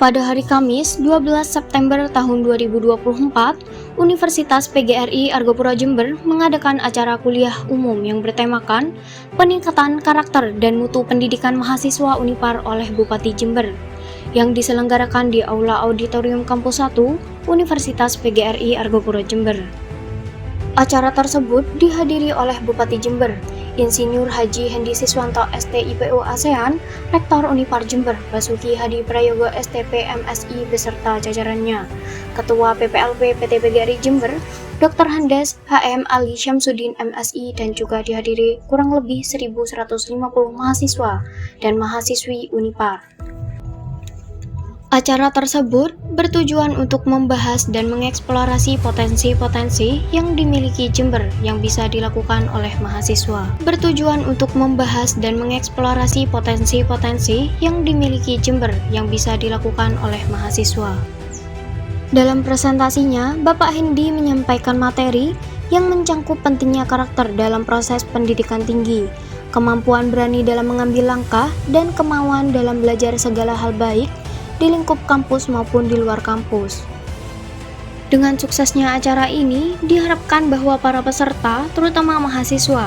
Pada hari Kamis, 12 September tahun 2024, Universitas PGRI Argopuro Jember mengadakan acara kuliah umum yang bertemakan Peningkatan Karakter dan Mutu Pendidikan Mahasiswa Unipar oleh Bupati Jember, yang diselenggarakan di Aula Auditorium Kampus 1, Universitas PGRI Argopuro Jember. Acara tersebut dihadiri oleh Bupati Jember, Insinyur Haji Hendi Siswanto STIPO ASEAN, Rektor Unipar Jember Basuki Hadi Prayogo STP MSI beserta jajarannya, Ketua PPLP PT PGRI Jember, Dr. Handes HM Ali Syamsuddin MSI, dan juga dihadiri kurang lebih 1.150 mahasiswa dan mahasiswi Unipar. Acara tersebut bertujuan untuk membahas dan mengeksplorasi potensi-potensi yang dimiliki Jember yang bisa dilakukan oleh mahasiswa. Bertujuan untuk membahas dan mengeksplorasi potensi-potensi yang dimiliki Jember yang bisa dilakukan oleh mahasiswa. Dalam presentasinya, Bapak Hendi menyampaikan materi yang mencangkup pentingnya karakter dalam proses pendidikan tinggi, kemampuan berani dalam mengambil langkah, dan kemauan dalam belajar segala hal baik di lingkup kampus maupun di luar kampus. Dengan suksesnya acara ini, diharapkan bahwa para peserta, terutama mahasiswa,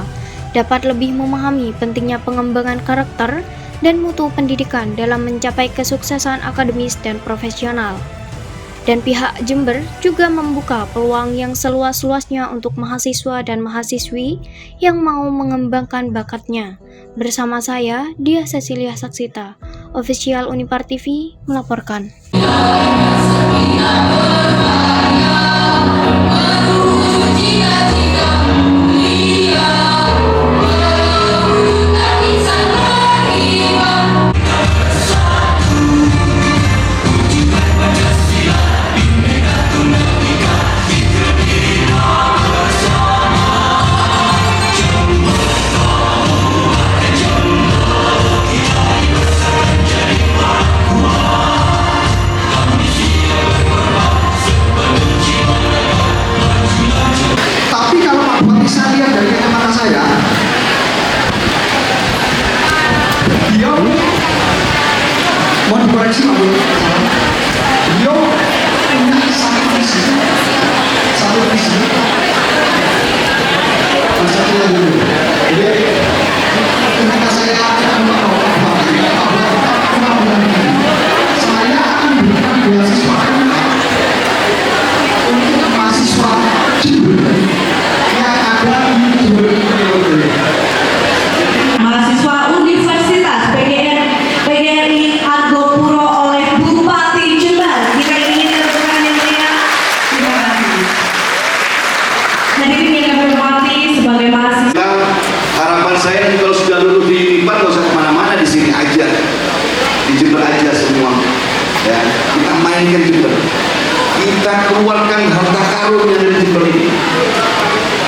dapat lebih memahami pentingnya pengembangan karakter dan mutu pendidikan dalam mencapai kesuksesan akademis dan profesional. Dan pihak Jember juga membuka peluang yang seluas-luasnya untuk mahasiswa dan mahasiswi yang mau mengembangkan bakatnya. Bersama saya, Dia Cecilia Saksita, Official Unipar TV, melaporkan. Mau dikoreksi Pak Bu? Beliau punya satu visi. Satu dulu. Jadi ketika saya akan saya akan memberikan beasiswa untuk mahasiswa Jember yang ada di Jember. Mahasiswa Universitas PGRI Argopuro oleh Bupati Jember. Kita ingin tepukan yang meriah. Terima kasih. Hadirin yang berhormati sebagai mahasiswa. Harapan saya kalau sudah lulus di Unipar nggak usah kemana-mana, di sini aja, di Jember aja semua. Ya, kita mainkan Jember. Kita keluarkan harta karun yang ada di Jember ini.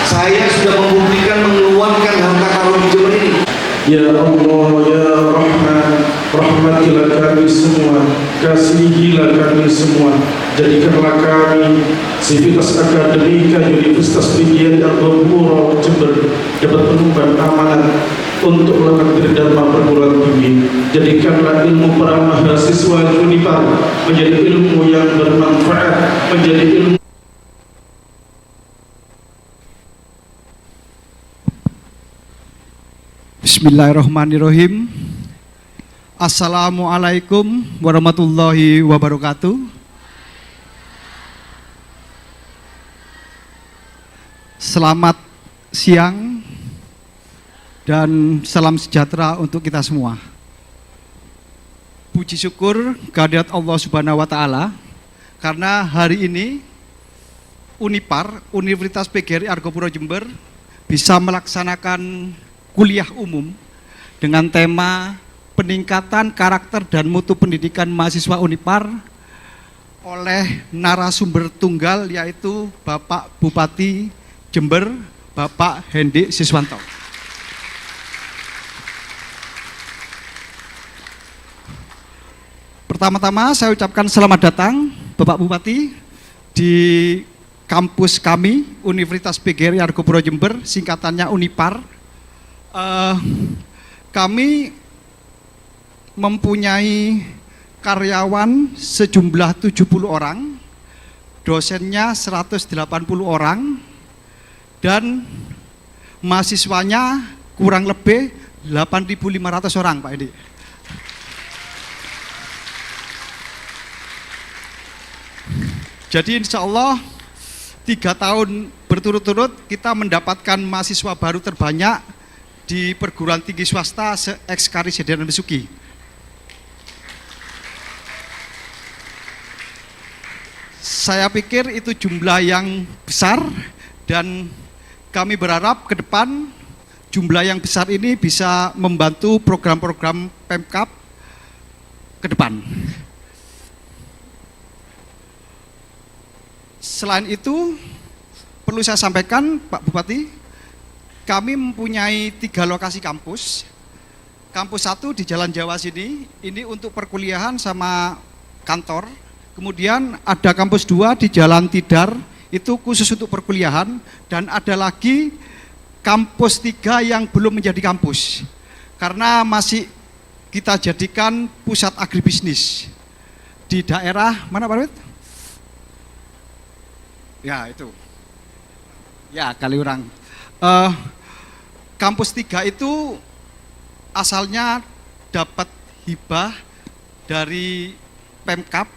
Saya sudah membuktikan mengeluarkan harta karun di Jember ini. Ya Allah, ya Rahman, rahmatilah kami semua, kasihilah kami semua, jadikanlah kami Sivitas Akademika Universitas PGRI Argopuro Jember dapat mengemban amanat untuk melakukan dharma perguruan tinggi. Jadikanlah ilmu para mahasiswa Unipar menjadi ilmu yang bermanfaat, menjadi ilmu. Bismillahirrahmanirrahim. Assalamualaikum warahmatullahi wabarakatuh. Selamat siang dan salam sejahtera untuk kita semua. Puji syukur kehadirat Allah Subhanahu wa Ta'ala, karena hari ini Unipar, Universitas PGRI Argopuro Jember, bisa melaksanakan kuliah umum dengan tema Peningkatan Karakter dan Mutu Pendidikan Mahasiswa Unipar oleh narasumber tunggal, yaitu Bapak Bupati Jember, Bapak Hendi Siswanto. Pertama-tama saya ucapkan selamat datang Bapak Bupati di kampus kami, Universitas PGRI Argopuro Jember, singkatannya Unipar. Kami mempunyai karyawan sejumlah 70 orang, dosennya 180 orang, dan mahasiswanya kurang lebih 8.500 orang, Pak Edi. Jadi insya Allah 3 tahun berturut-turut kita mendapatkan mahasiswa baru terbanyak di perguruan tinggi swasta se-Eks-Karisidenan Besuki. Saya pikir itu jumlah yang besar dan kami berharap ke depan jumlah yang besar ini bisa membantu program-program Pemkab ke depan. Selain itu, perlu saya sampaikan Pak Bupati, kami mempunyai 3 lokasi kampus. Kampus 1 di Jalan Jawa sini, ini untuk perkuliahan sama kantor. Kemudian ada kampus 2 di Jalan Tidar, itu khusus untuk perkuliahan. Dan ada lagi kampus 3 yang belum menjadi kampus, karena masih kita jadikan pusat agribisnis di daerah mana Pak Wid? Ya itu, ya Kaliurang. Kampus 3 itu asalnya dapat hibah dari Pemkab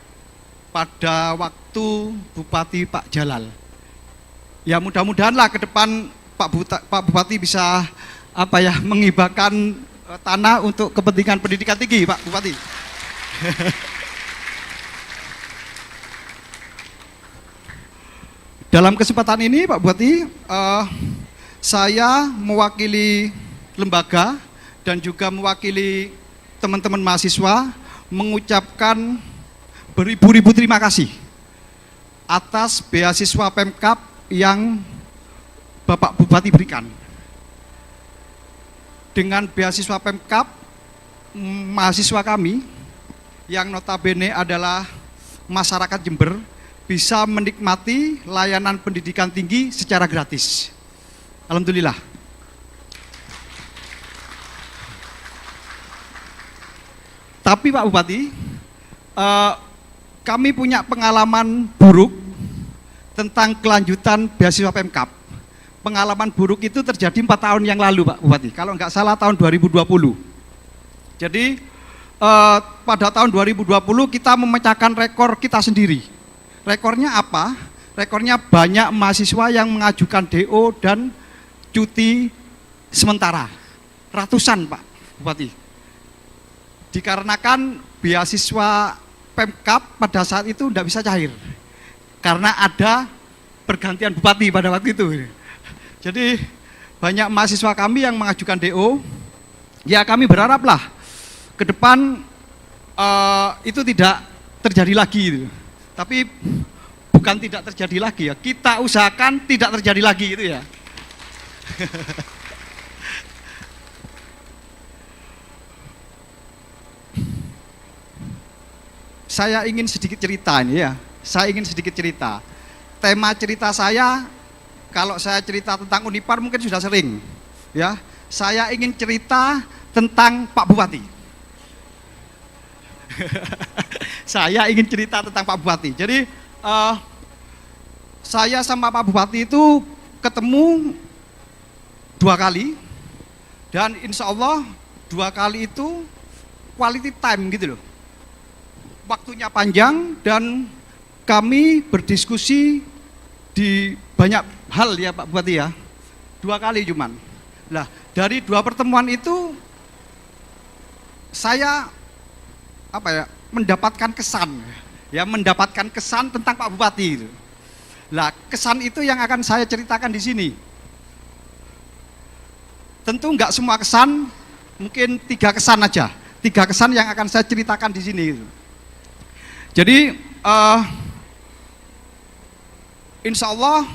pada waktu Bupati Pak Jalal. Ya mudah-mudahanlah ke depan Pak Bupati bisa menghibahkan tanah untuk kepentingan pendidikan tinggi, Pak Bupati. Dalam kesempatan ini Pak Bupati, saya mewakili lembaga dan juga mewakili teman-teman mahasiswa mengucapkan beribu-ribu terima kasih atas beasiswa Pemkab yang Bapak Bupati berikan. Dengan beasiswa Pemkab, mahasiswa kami yang notabene adalah masyarakat Jember bisa menikmati layanan pendidikan tinggi secara gratis. Alhamdulillah. Tapi Pak Bupati, kami punya pengalaman buruk tentang kelanjutan beasiswa Pemkab. Pengalaman buruk itu terjadi 4 tahun yang lalu Pak Bupati, kalau nggak salah tahun 2020. Jadi pada tahun 2020 kita memecahkan rekor kita sendiri. Rekornya apa? Rekornya banyak mahasiswa yang mengajukan DO dan cuti sementara. Ratusan Pak Bupati. Dikarenakan beasiswa Pemkab pada saat itu tidak bisa cair. Karena ada pergantian bupati pada waktu itu. Jadi banyak mahasiswa kami yang mengajukan DO. Ya kami berharaplah ke depan itu tidak terjadi lagi. Tapi bukan tidak terjadi lagi ya, kita usahakan tidak terjadi lagi itu ya. Saya ingin sedikit cerita ini ya. Saya ingin sedikit cerita. Tema cerita saya, kalau saya cerita tentang Unipar mungkin sudah sering ya. Saya ingin cerita tentang Pak Bupati. Saya ingin cerita tentang Pak Bupati. Jadi saya sama Pak Bupati itu ketemu 2 kali, dan insya Allah 2 kali itu quality time gitu loh. Waktunya panjang dan kami berdiskusi di banyak hal ya Pak Bupati ya. 2 kali cuman. Nah dari 2 pertemuan itu saya mendapatkan kesan tentang Pak Bupati. Nah, kesan itu yang akan saya ceritakan di sini. Tentu nggak semua kesan, mungkin 3 kesan aja. 3 kesan yang akan saya ceritakan di sini. Jadi, insya Allah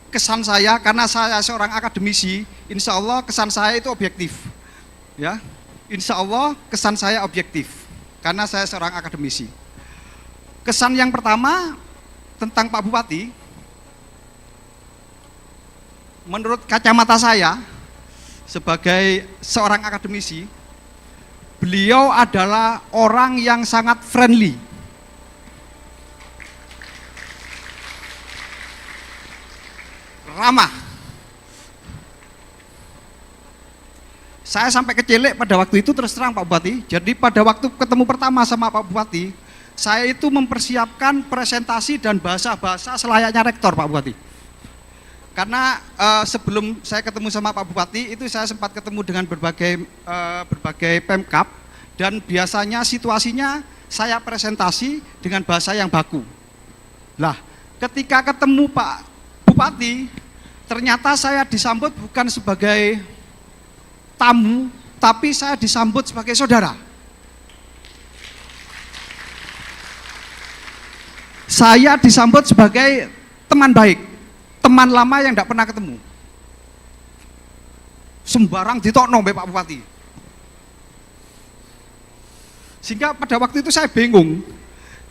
kesan saya, karena saya seorang akademisi, insya Allah kesan saya itu objektif, ya. Insya Allah kesan saya objektif, karena saya seorang akademisi. Kesan yang pertama tentang Pak Bupati, menurut kacamata saya sebagai seorang akademisi, beliau adalah orang yang sangat friendly. Ramah. Saya sampai kecilek pada waktu itu, terus terang Pak Bupati. Jadi pada waktu ketemu pertama sama Pak Bupati, saya itu mempersiapkan presentasi dan bahasa-bahasa selayaknya rektor Pak Bupati. Karena sebelum saya ketemu sama Pak Bupati, itu saya sempat ketemu dengan berbagai Pemkab, dan biasanya situasinya saya presentasi dengan bahasa yang baku. Lah, ketika ketemu Pak Bupati, ternyata saya disambut bukan sebagai tamu, tapi saya disambut sebagai saudara. Saya disambut sebagai teman baik, teman lama yang tidak pernah ketemu. Sembarang ditokno mbek Pak Bupati. Sehingga pada waktu itu saya bingung.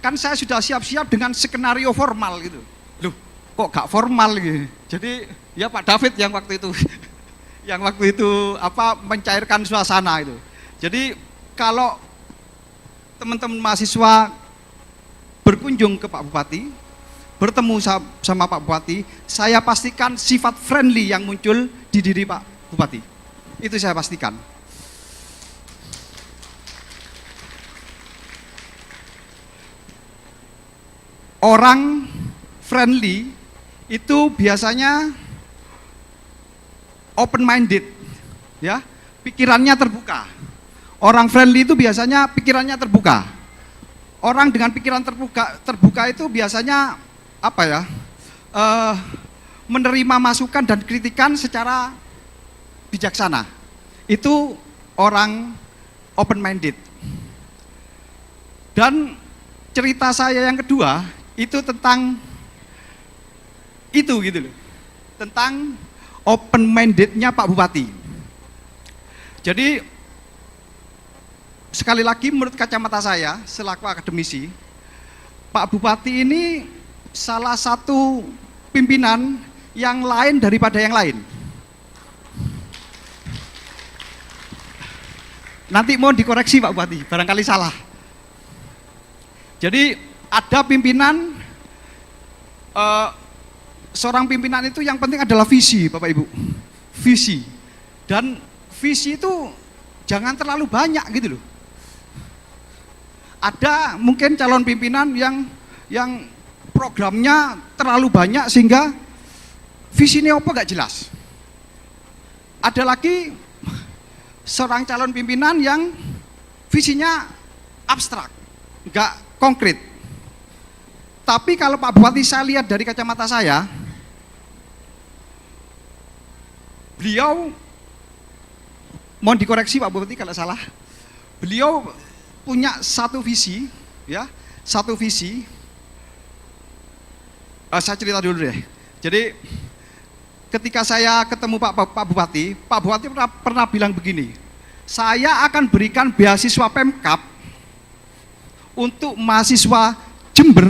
Kan saya sudah siap-siap dengan skenario formal gitu. Loh, kok gak formal gitu. Jadi ya Pak David yang waktu itu mencairkan suasana itu. Jadi kalau teman-teman mahasiswa berkunjung ke Pak Bupati, bertemu sama Pak Bupati, saya pastikan sifat friendly yang muncul di diri Pak Bupati. Itu saya pastikan. Orang friendly itu biasanya open minded, ya, pikirannya terbuka. Orang friendly itu biasanya pikirannya terbuka. Orang dengan pikiran terbuka itu biasanya apa ya? Menerima masukan dan kritikan secara bijaksana. Itu orang open minded. Dan cerita saya yang kedua itu tentang itu gitu loh. Tentang open minded-nya Pak Bupati. Jadi sekali lagi menurut kacamata saya selaku akademisi, Pak Bupati ini salah satu pimpinan yang lain daripada yang lain. Nanti mau dikoreksi Pak Bupati, barangkali salah. Jadi ada pimpinan, seorang pimpinan itu yang penting adalah visi Bapak Ibu. Visi. Dan visi itu jangan terlalu banyak gitu loh. Ada mungkin calon pimpinan yang programnya terlalu banyak sehingga visinya apa gak jelas. Ada lagi seorang calon pimpinan yang visinya abstrak, gak konkret. Tapi kalau Pak Bupati saya lihat dari kacamata saya, beliau, mohon dikoreksi Pak Bupati kalau salah, beliau punya satu visi, ya, satu visi. Saya cerita dulu deh. Jadi ketika saya ketemu Pak Bupati pernah bilang begini, saya akan berikan beasiswa Pemkab untuk mahasiswa Jember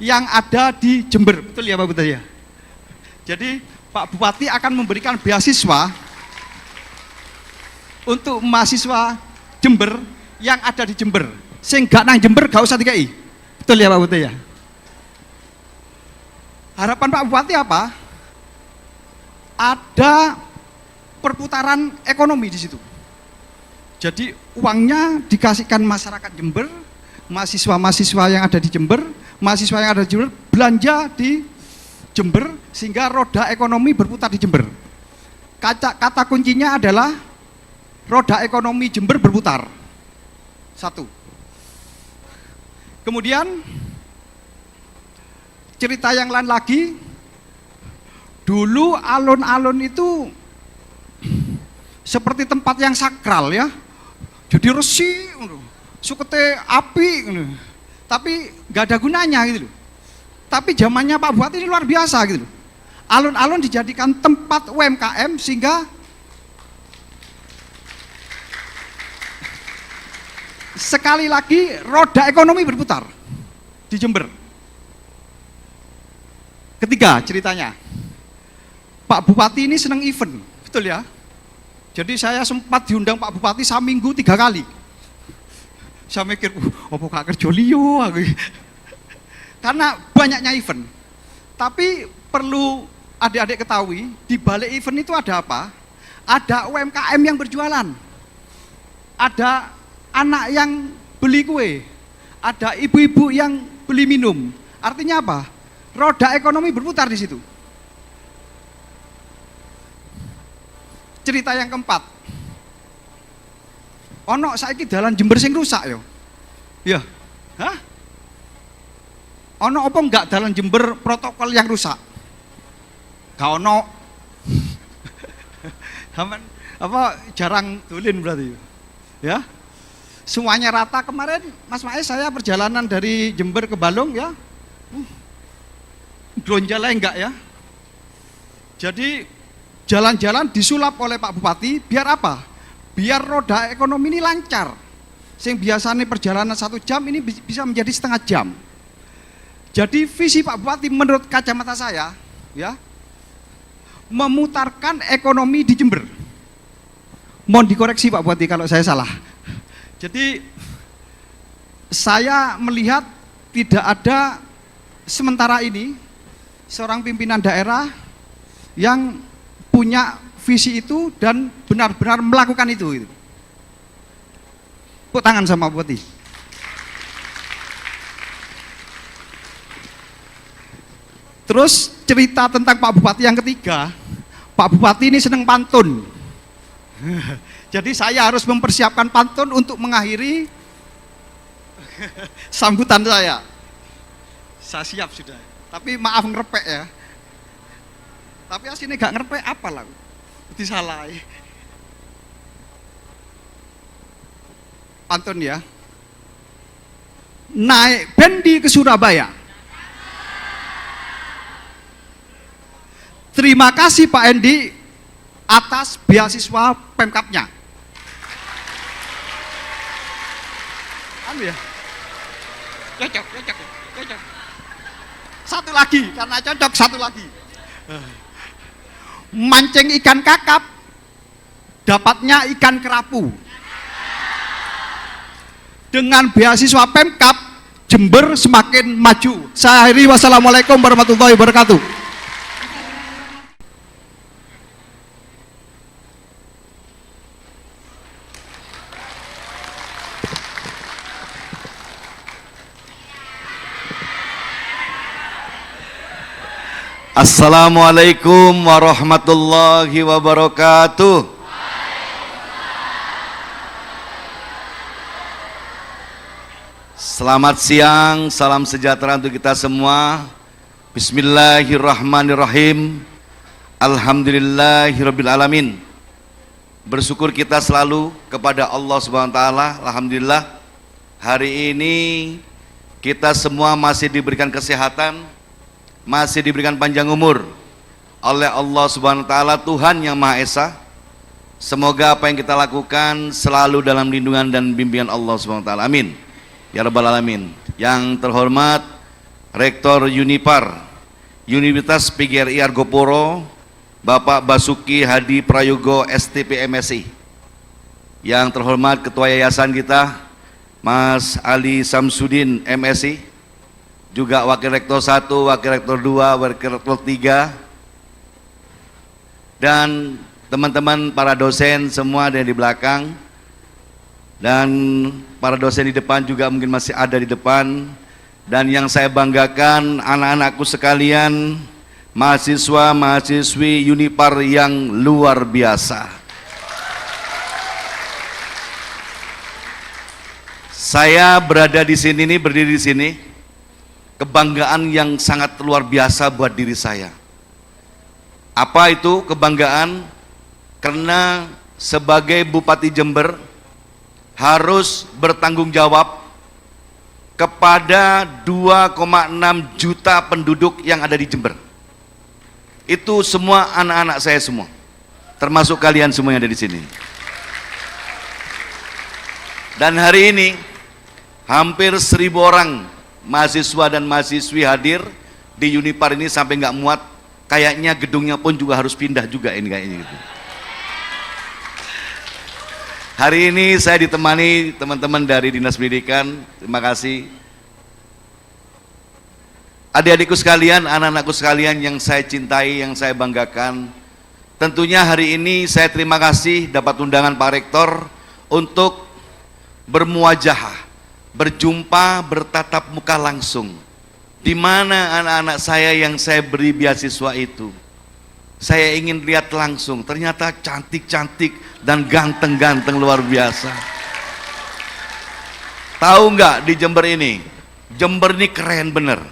yang ada di Jember, betul ya Pak Bupati ya? Jadi Pak Bupati akan memberikan beasiswa untuk mahasiswa Jember yang ada di Jember. Sing gak nang Jember gak usah dikai. Betul ya Pak Bupati ya? Harapan Pak Bupati apa? Ada perputaran ekonomi di situ. Jadi uangnya dikasihkan masyarakat Jember, mahasiswa-mahasiswa yang ada di Jember, mahasiswa yang ada di Jember belanja di Jember sehingga roda ekonomi berputar di Jember. Kata kuncinya adalah roda ekonomi Jember berputar. Satu. Kemudian cerita yang lain lagi, dulu alun-alun itu seperti tempat yang sakral ya. Jadi resi, sukete api, tapi nggak ada gunanya gitu loh. Tapi zamannya Pak Bupati ini luar biasa gitu loh. Alun-alun dijadikan tempat UMKM sehingga sekali lagi roda ekonomi berputar di Jember. Ketiga ceritanya, Pak Bupati ini senang event, betul ya? Jadi saya sempat diundang Pak Bupati seminggu 3 kali. Saya mikir, apa gak kerja liyo aku. Karena banyaknya event. Tapi perlu adik-adik ketahui, di balik event itu ada apa? Ada UMKM yang berjualan. Ada anak yang beli kue. Ada ibu-ibu yang beli minum. Artinya apa? Roda ekonomi berputar di situ. Cerita yang keempat. Ono saiki dalan Jember sing rusak yo. Ya. Hah? Ono apa enggak dalan Jember protokol yang rusak? Gak ono. Aman apa jarang dolin berarti. Ya. Semuanya rata. Kemarin Mas Maiz saya perjalanan dari Jember ke Balong ya. Glonjalnya enggak ya. Jadi jalan-jalan disulap oleh Pak Bupati biar apa? Biar roda ekonomi ini lancar. Sing biasanya perjalanan 1 jam ini bisa menjadi setengah jam. Jadi visi Pak Bupati menurut kacamata saya ya, memutarkan ekonomi di Jember. Mohon dikoreksi Pak Bupati kalau saya salah. Jadi saya melihat tidak ada sementara ini seorang pimpinan daerah yang punya visi itu dan benar-benar melakukan itu. Tepuk tangan sama Bupati. Terus cerita tentang Pak Bupati yang ketiga, Pak Bupati ini senang pantun. Jadi saya harus mempersiapkan pantun untuk mengakhiri sambutan saya. Saya siap sudah. Tapi maaf ngerepek ya. Tapi aslinya gak ngerepek apa lah. Disalah. Pantun ya. Naik bendi ke Surabaya. Terima kasih Pak Endi atas beasiswa Pemkapnya. Anu ya. Cocok. Satu lagi, karena cocok satu lagi. Mancing ikan kakap, dapatnya ikan kerapu. Dengan beasiswa Pemkap, Jember semakin maju. Saya akhiri, wassalamualaikum warahmatullahi wabarakatuh. Assalamualaikum warahmatullahi wabarakatuh. Selamat siang, salam sejahtera untuk kita semua. Bismillahirrahmanirrahim. Alhamdulillahirabbil alamin. Bersyukur kita selalu kepada Allah Subhanahu wa taala. Alhamdulillah hari ini kita semua masih diberikan kesehatan, masih diberikan panjang umur oleh Allah Subhanahu wa taala, Tuhan yang Maha Esa. Semoga apa yang kita lakukan selalu dalam lindungan dan bimbingan Allah Subhanahu wa taala. Amin. Ya rabbal alamin. Yang terhormat Rektor Unipar Universitas PGRI Argopuro, Bapak Basuki Hadi Prayogo STP MSI. Yang terhormat Ketua Yayasan kita Mas Ali Samsudin MSI, juga Wakil Rektor 1, Wakil Rektor 2, Wakil Rektor 3, dan teman-teman para dosen semua ada di belakang, dan para dosen di depan juga mungkin masih ada di depan. Dan yang saya banggakan anak-anakku sekalian, mahasiswa-mahasiswi Unipar yang luar biasa. Saya berada di sini nih, berdiri di sini, kebanggaan yang sangat luar biasa buat diri saya. Apa itu kebanggaan? Karena sebagai Bupati Jember harus bertanggung jawab kepada 2,6 juta penduduk yang ada di Jember. Itu semua anak-anak saya semua, termasuk kalian semua yang ada di sini. Dan hari ini hampir 1.000 orang mahasiswa dan mahasiswi hadir di Unipar ini sampai nggak muat. Kayaknya gedungnya pun juga harus pindah juga ini kayaknya gitu. Hari ini saya ditemani teman-teman dari Dinas Pendidikan. Terima kasih. Adik-adikku sekalian, anak-anakku sekalian yang saya cintai, yang saya banggakan. Tentunya hari ini saya terima kasih dapat undangan Pak Rektor untuk bermuajahah, berjumpa, bertatap muka langsung. Di mana anak-anak saya yang saya beri beasiswa itu. Saya ingin lihat langsung, ternyata cantik-cantik dan ganteng-ganteng luar biasa. Tahu nggak di Jember ini? Jember ini keren bener.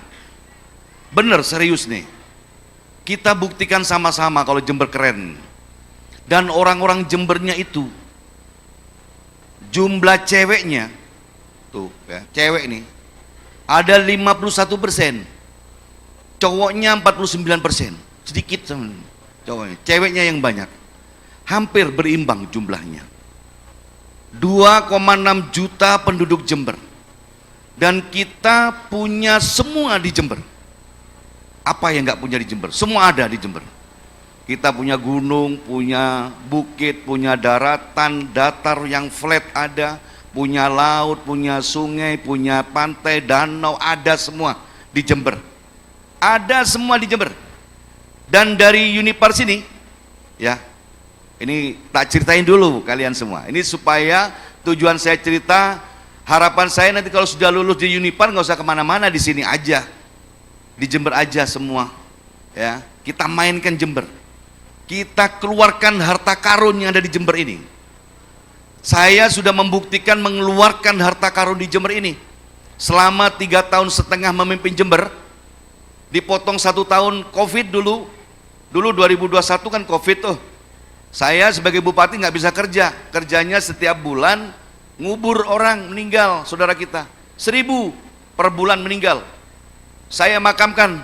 Bener, serius nih. Kita buktikan sama-sama kalau Jember keren. Dan orang-orang Jembernya itu, jumlah ceweknya, tuh ya, cewek nih, ada 51%, cowoknya 49%, sedikit sama cowoknya, ceweknya yang banyak, hampir berimbang jumlahnya. 2,6 juta penduduk Jember, dan kita punya semua di Jember. Apa yang nggak punya di Jember? Semua ada di Jember. Kita punya gunung, punya bukit, punya daratan, datar yang flat ada, punya laut, punya sungai, punya pantai, danau, ada semua di Jember. Ada semua di Jember. Dan dari Unipar sini, ya, ini tak ceritain dulu kalian semua. Ini supaya tujuan saya cerita, harapan saya nanti kalau sudah lulus di Unipar nggak usah kemana-mana, di sini aja, di Jember aja semua. Ya, kita mainkan Jember, kita keluarkan harta karun yang ada di Jember ini. Saya sudah membuktikan mengeluarkan harta karun di Jember ini. Selama 3 tahun setengah memimpin Jember, dipotong 1 tahun Covid dulu 2021 kan Covid tuh. Saya sebagai bupati nggak bisa kerja, kerjanya setiap bulan ngubur orang meninggal, saudara kita 1000 per bulan meninggal. Saya makamkan.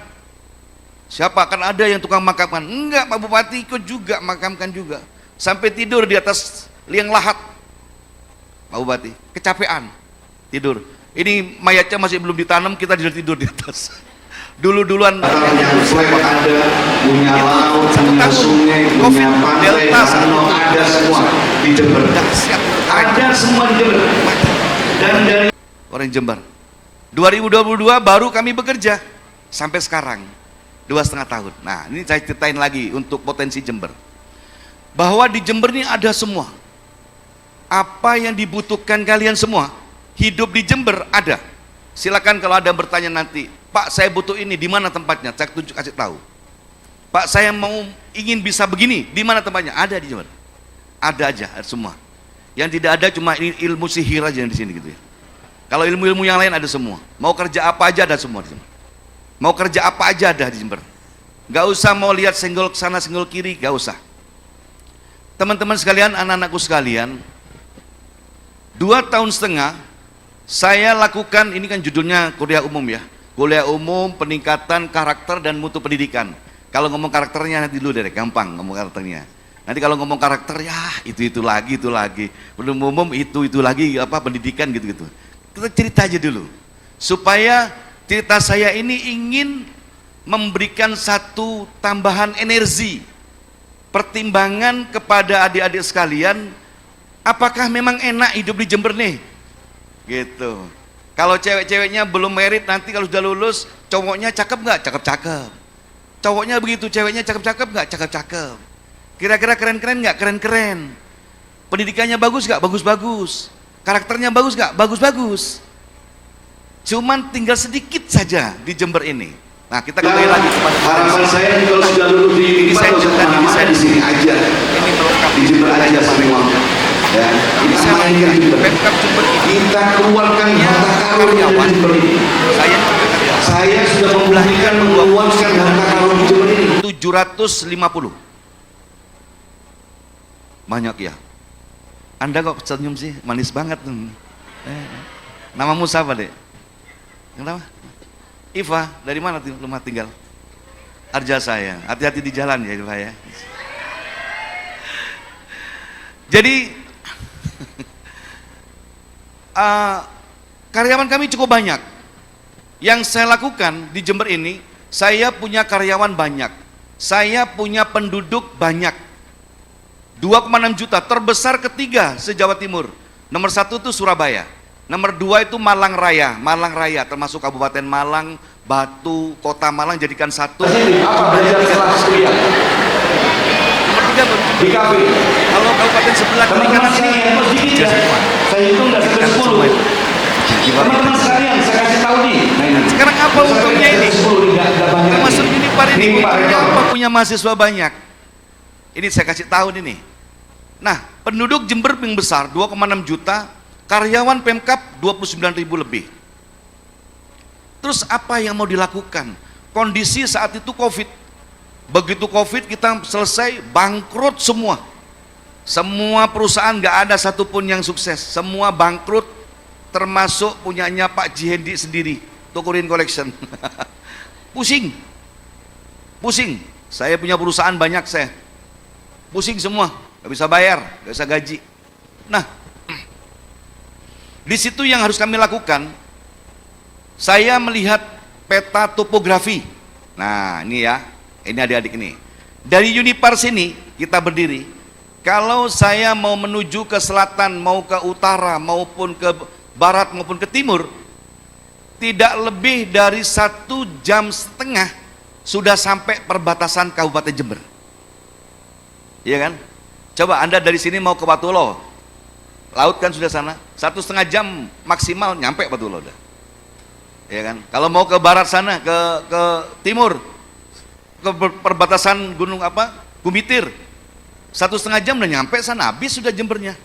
Siapa? Kan ada yang tukang makamkan. Enggak, Pak Bupati ikut juga makamkan juga. Sampai tidur di atas liang lahat. Pak Bupati, kecapean tidur. Ini mayatnya masih belum ditanam, kita tidur di atas. Dulu-duluan yang flat ada, punya laut, punya sungai, punya pantai, danau, ada semua di Jember. Ada semua di Jember. Dan dari orang Jember. 2022 baru kami bekerja sampai sekarang 2,5 tahun. Nah, ini saya ceritain lagi untuk potensi Jember. Bahwa di Jember ini ada semua. Apa yang dibutuhkan kalian semua, hidup di Jember ada. Silakan kalau ada bertanya nanti, Pak saya butuh ini, di mana tempatnya? Saya tunjuk, kasih tahu. Pak saya mau ingin bisa begini, di mana tempatnya? Ada di Jember. Ada aja, ada semua. Yang tidak ada cuma ilmu sihir aja yang di sini gitu ya. Kalau ilmu-ilmu yang lain ada semua. Mau kerja apa aja ada semua di Jember. Mau kerja apa aja ada di Jember. Gak usah mau lihat senggol ke sana senggol kiri, gak usah. Teman-teman sekalian, anak-anakku sekalian, 2,5 tahun saya lakukan, ini kan judulnya kuliah umum ya, kuliah umum peningkatan karakter dan mutu pendidikan. Kalau ngomong karakternya nanti dulu deh, gampang ngomong karakternya. Nanti kalau ngomong karakter ya itu lagi, belum umum itu lagi, apa pendidikan gitu. Kita cerita aja dulu, supaya cerita saya ini ingin memberikan satu tambahan energi, pertimbangan kepada adik-adik sekalian, apakah memang enak hidup di Jember nih? Gitu. Kalau cewek-ceweknya belum merit, nanti kalau sudah lulus, cowoknya cakep nggak? Cakep-cakep. Cowoknya begitu, ceweknya cakep-cakep nggak? Cakep-cakep. Kira-kira keren-keren nggak? Keren-keren. Pendidikannya bagus nggak? Bagus-bagus. Karakternya bagus nggak? Bagus-bagus. Cuman tinggal sedikit saja di Jember ini. Nah, kita kembali lagi kepada harapan saya kalau sudah lulus di Unipar, saya di sini aja, ini melengkapi di Jember aja semua. Ya, kita mainkan Jember. Kita keluarkan harta karun yang ada di Jember ini. Saya sudah membuktikan mengeluarkan harta karun di Jember ini. 750. Banyak ya. Anda kok senyum sih, manis banget. Namamu siapa dek? Kenapa? Iva, dari mana rumah tinggal? Arja saya. Hati-hati di jalan ya Iva ya. Jadi karyawan kami cukup banyak. Yang saya lakukan di Jember ini, saya punya karyawan banyak, saya punya penduduk banyak. 2,6 juta, terbesar ketiga se-Jawa Timur. Nomor 1 itu Surabaya, nomor 2 itu Malang Raya, termasuk Kabupaten Malang, Batu, Kota Malang jadikan satu. Apa belajar setelah kuliah? Nomor 3 baru Di kafe. kalau kabupaten sebelah kiri Teman-teman kanan ini sekalian, sedikit ya. semua. Saya hitung nggak sampai 10. Teman-teman sekalian, saya kasih tahu nih. Nah, ini. Sekarang apa Sampai untungnya ini? 10 nih, nggak banyak. Termasuk nih. Unipar ini, Nih, Pak untungnya Rektor. apa punya mahasiswa banyak? Ini saya kasih tahu nih. Nah, penduduk Jember yang besar 2,6 juta, karyawan Pemkab 29.000 lebih. Terus apa yang mau dilakukan? Kondisi saat itu Covid. Begitu Covid kita selesai, bangkrut semua. Semua perusahaan nggak ada satupun yang sukses. Semua bangkrut, termasuk punyanya Pak Jihendi sendiri, Tukurin Collection. Pusing. Saya punya perusahaan banyak saya. Pusing semua, nggak bisa bayar, nggak bisa gaji. Nah, di situ yang harus kami lakukan, saya melihat peta topografi. Nah, ini ya, ini adik-adik ini. Dari Unipar sini kita berdiri. Kalau saya mau menuju ke selatan, mau ke utara, maupun ke barat, maupun ke timur, tidak lebih dari 1,5 jam sudah sampai perbatasan Kabupaten Jember. Iya kan? Coba Anda dari sini mau ke Batulo, laut kan sudah sana, 1,5 jam maksimal nyampe Batulo udah. Iya kan? Kalau mau ke barat sana, ke timur, ke perbatasan gunung apa? Gumitir, 1,5 jam udah nyampe sana, habis sudah Jembernya.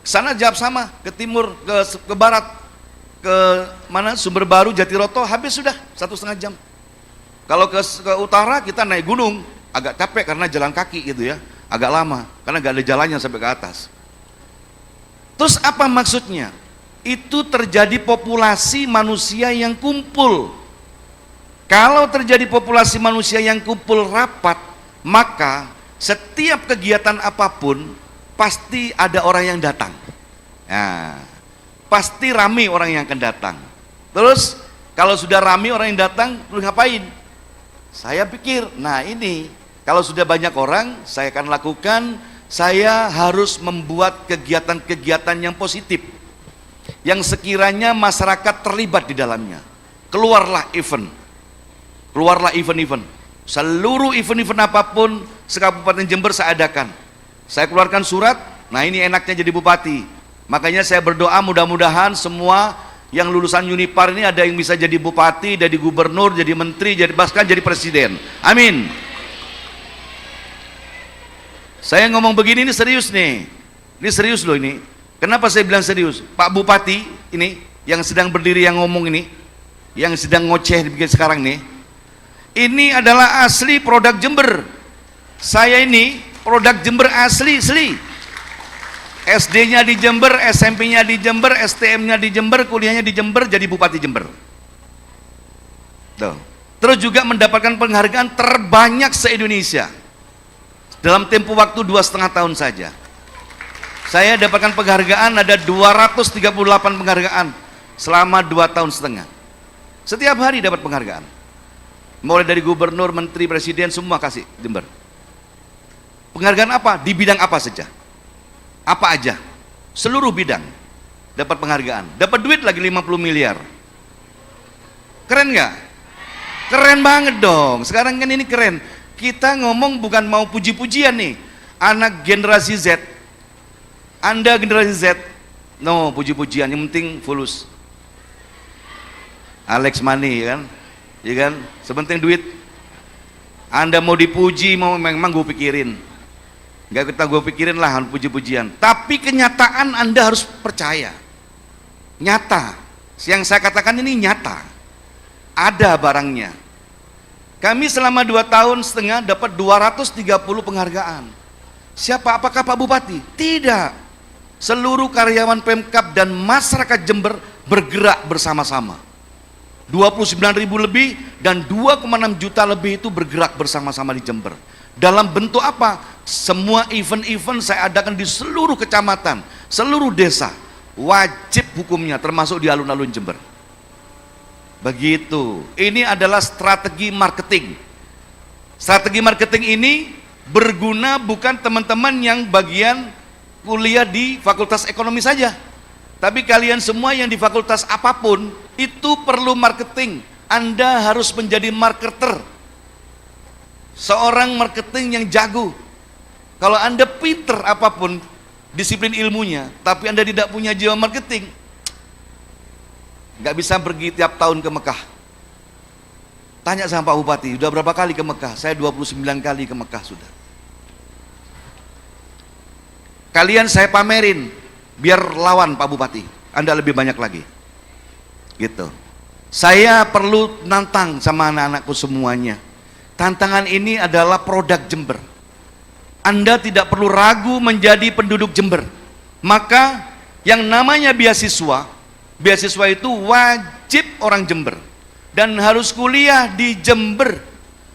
Sana jawab sama, ke timur, ke barat, ke mana? Sumber Baru, Jatiroto, habis sudah 1,5 jam. Kalau ke utara kita naik gunung, agak capek karena jalan kaki gitu ya, agak lama karena gak ada jalannya sampai ke atas. Terus apa maksudnya? Itu terjadi populasi manusia yang kumpul. Kalau terjadi populasi manusia yang kumpul rapat, maka setiap kegiatan apapun pasti ada orang yang datang. Nah, pasti ramai orang yang akan datang. Terus kalau sudah ramai orang yang datang, lu ngapain? Saya pikir, nah ini kalau sudah banyak orang, saya akan lakukan, saya harus membuat kegiatan-kegiatan yang positif, yang sekiranya masyarakat terlibat di dalamnya. Keluarlah event, seluruh event-event apapun se-Kabupaten Jember saya adakan. Saya keluarkan surat, nah ini enaknya jadi bupati. Makanya saya berdoa mudah-mudahan semua yang lulusan Unipar ini ada yang bisa jadi bupati, jadi gubernur, jadi menteri, bahkan jadi presiden. Amin. Saya ngomong begini ini serius nih. Ini serius loh ini. Kenapa saya bilang serius? Pak Bupati ini yang sedang berdiri yang ngomong ini, yang sedang ngoceh dibikin sekarang nih. Ini adalah asli produk Jember. Saya ini produk Jember asli. SD-nya di Jember, SMP-nya di Jember, STM-nya di Jember, kuliahnya di Jember, jadi Bupati Jember. Tuh. Terus juga mendapatkan penghargaan terbanyak se-Indonesia. Dalam tempo waktu 2,5 tahun saja. Saya dapatkan penghargaan, ada 238 penghargaan selama 2,5 tahun. Setiap hari dapat penghargaan. Mulai dari gubernur, menteri, presiden, semua kasih Jember. Penghargaan apa? Di bidang apa saja. Apa aja, seluruh bidang dapat penghargaan, dapat duit lagi 50 miliar. Keren nggak? Keren banget dong. Sekarang kan ini keren. Kita ngomong bukan mau puji-pujian nih, anak generasi Z. Anda generasi Z, no puji-pujian, yang penting fulus. Alex Money kan, ya kan, sepenting duit. Anda mau dipuji, mau memang gue pikirin. Gak kita gue pikirin lah puji-pujian, tapi kenyataan Anda harus percaya, nyata. Yang saya katakan ini nyata, ada barangnya. Kami selama 2,5 tahun dapat 230 penghargaan. Siapa? Apakah Pak Bupati? Tidak. Seluruh karyawan Pemkab dan masyarakat Jember bergerak bersama-sama. 29.000 lebih dan 2,6 juta lebih itu bergerak bersama-sama di Jember. Dalam bentuk apa? Semua event-event saya adakan di seluruh kecamatan, seluruh desa, wajib hukumnya, termasuk di alun-alun Jember. Begitu. Ini adalah strategi marketing. Strategi marketing ini Berguna bukan teman-teman yang bagian kuliah di fakultas ekonomi saja, tapi kalian semua yang di fakultas apapun itu perlu marketing. Anda harus menjadi marketer, seorang marketing yang jago. Kalau Anda pinter apapun disiplin ilmunya, tapi Anda tidak punya jiwa marketing, nggak bisa pergi tiap tahun ke Mekah. Tanya sama Pak Bupati, udah berapa kali ke Mekah? Saya 29 kali ke Mekah sudah. Kalian saya pamerin, biar lawan Pak Bupati, Anda lebih banyak lagi. Gitu. Saya perlu nantang sama anak-anakku semuanya. Tantangan ini adalah produk Jember. Anda tidak perlu ragu menjadi penduduk Jember. Maka yang namanya beasiswa itu wajib orang Jember dan harus kuliah di Jember.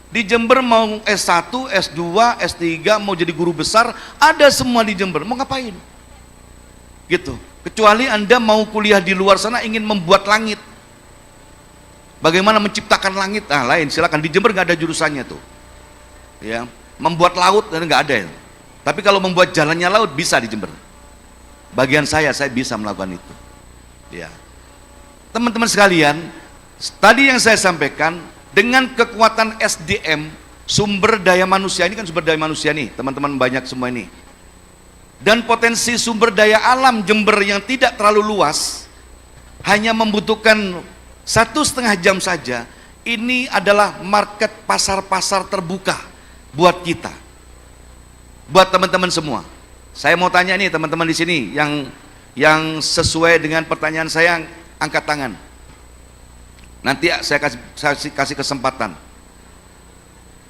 Di Jember mau S1, S2, S3, mau jadi guru besar, ada semua di Jember. Mau ngapain? Gitu. Kecuali Anda mau kuliah di luar sana ingin membuat langit. Bagaimana menciptakan langit? Nah, lain, silakan. Di Jember nggak ada jurusannya tuh. Ya. Membuat laut nggak ada ya. Tapi kalau membuat jalannya laut bisa di Jember. Bagian saya bisa melakukan itu. Ya. Teman-teman sekalian, tadi yang saya sampaikan dengan kekuatan SDM, sumber daya manusia ini kan sumber daya manusia nih, teman-teman banyak semua ini. Dan potensi sumber daya alam Jember yang tidak terlalu luas, hanya membutuhkan 1,5 jam saja. Ini adalah market pasar-pasar terbuka buat kita, buat teman-teman semua. Saya mau tanya nih teman-teman di sini yang sesuai dengan pertanyaan saya, angkat tangan. Nanti saya kasih kesempatan.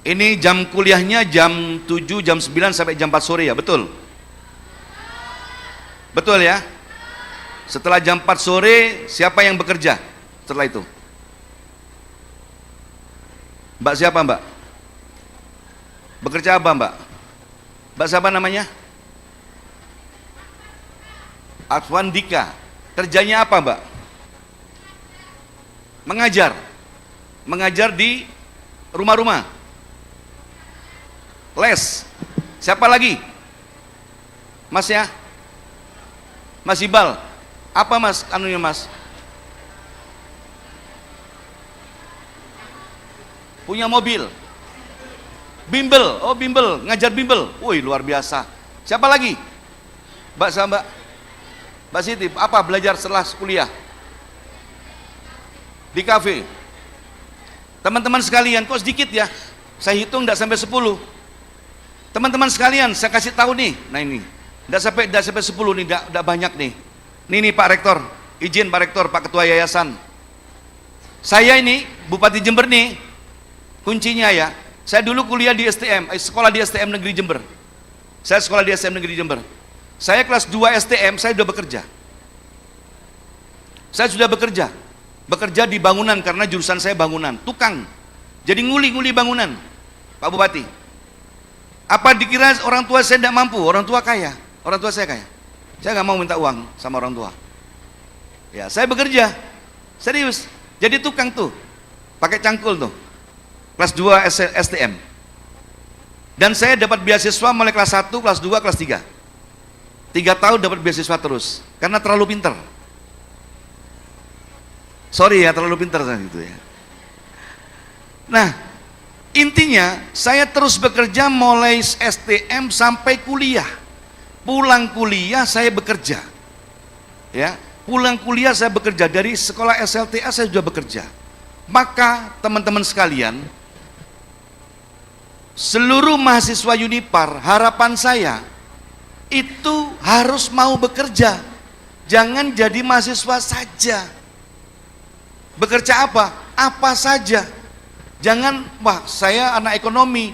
Ini jam kuliahnya jam 7, jam 9 sampai jam 4 sore ya, betul? Betul ya? Setelah jam 4 sore siapa yang bekerja setelah itu? Mbak siapa Mbak? Bekerja apa Mbak? Mbak siapa namanya? Afwandika. Kerjanya apa Mbak? Mengajar di rumah-rumah. Les. Siapa lagi? Mas ya? Mas Ibal. Apa Mas anunya Mas? Punya mobil. Bimbel, oh bimbel, ngajar bimbel. Wih, luar biasa. Siapa lagi? Mbak sama Mbak Siti, apa belajar setelah kuliah? Di kafe. Teman-teman sekalian, kok sedikit ya? Saya hitung tidak sampai 10. Teman-teman sekalian, saya kasih tahu nih. Nah ini, tidak sampai 10 nih, tidak banyak nih. Nih Pak Rektor, izin Pak Rektor, Pak Ketua Yayasan. Saya ini Bupati Jember nih, kuncinya ya. Saya dulu kuliah di STM, sekolah di STM Negeri Jember. Saya sekolah di STM Negeri Jember. Saya kelas 2 STM, saya sudah bekerja. Saya sudah bekerja. Bekerja di bangunan karena jurusan saya bangunan, tukang. Jadi nguli-nguli bangunan, Pak Bupati. Apa dikira orang tua saya tidak mampu? Orang tua kaya, orang tua saya kaya. Saya nggak mau minta uang sama orang tua. Ya, saya bekerja, serius. Jadi tukang tuh, pakai cangkul tuh. Kelas 2 STM. Dan saya dapat beasiswa mulai kelas 1, kelas 2, kelas 3. 3 tahun dapat beasiswa terus, karena terlalu pinter. Sorry ya, terlalu pinter gitu ya. Nah, intinya saya terus bekerja mulai STM sampai kuliah. Pulang kuliah saya bekerja. Ya, pulang kuliah saya bekerja, dari sekolah SLTA saya sudah bekerja. Maka teman-teman sekalian, seluruh mahasiswa Unipar, harapan saya itu harus mau bekerja. Jangan jadi mahasiswa saja. Bekerja apa? Apa saja. Jangan, wah saya anak ekonomi,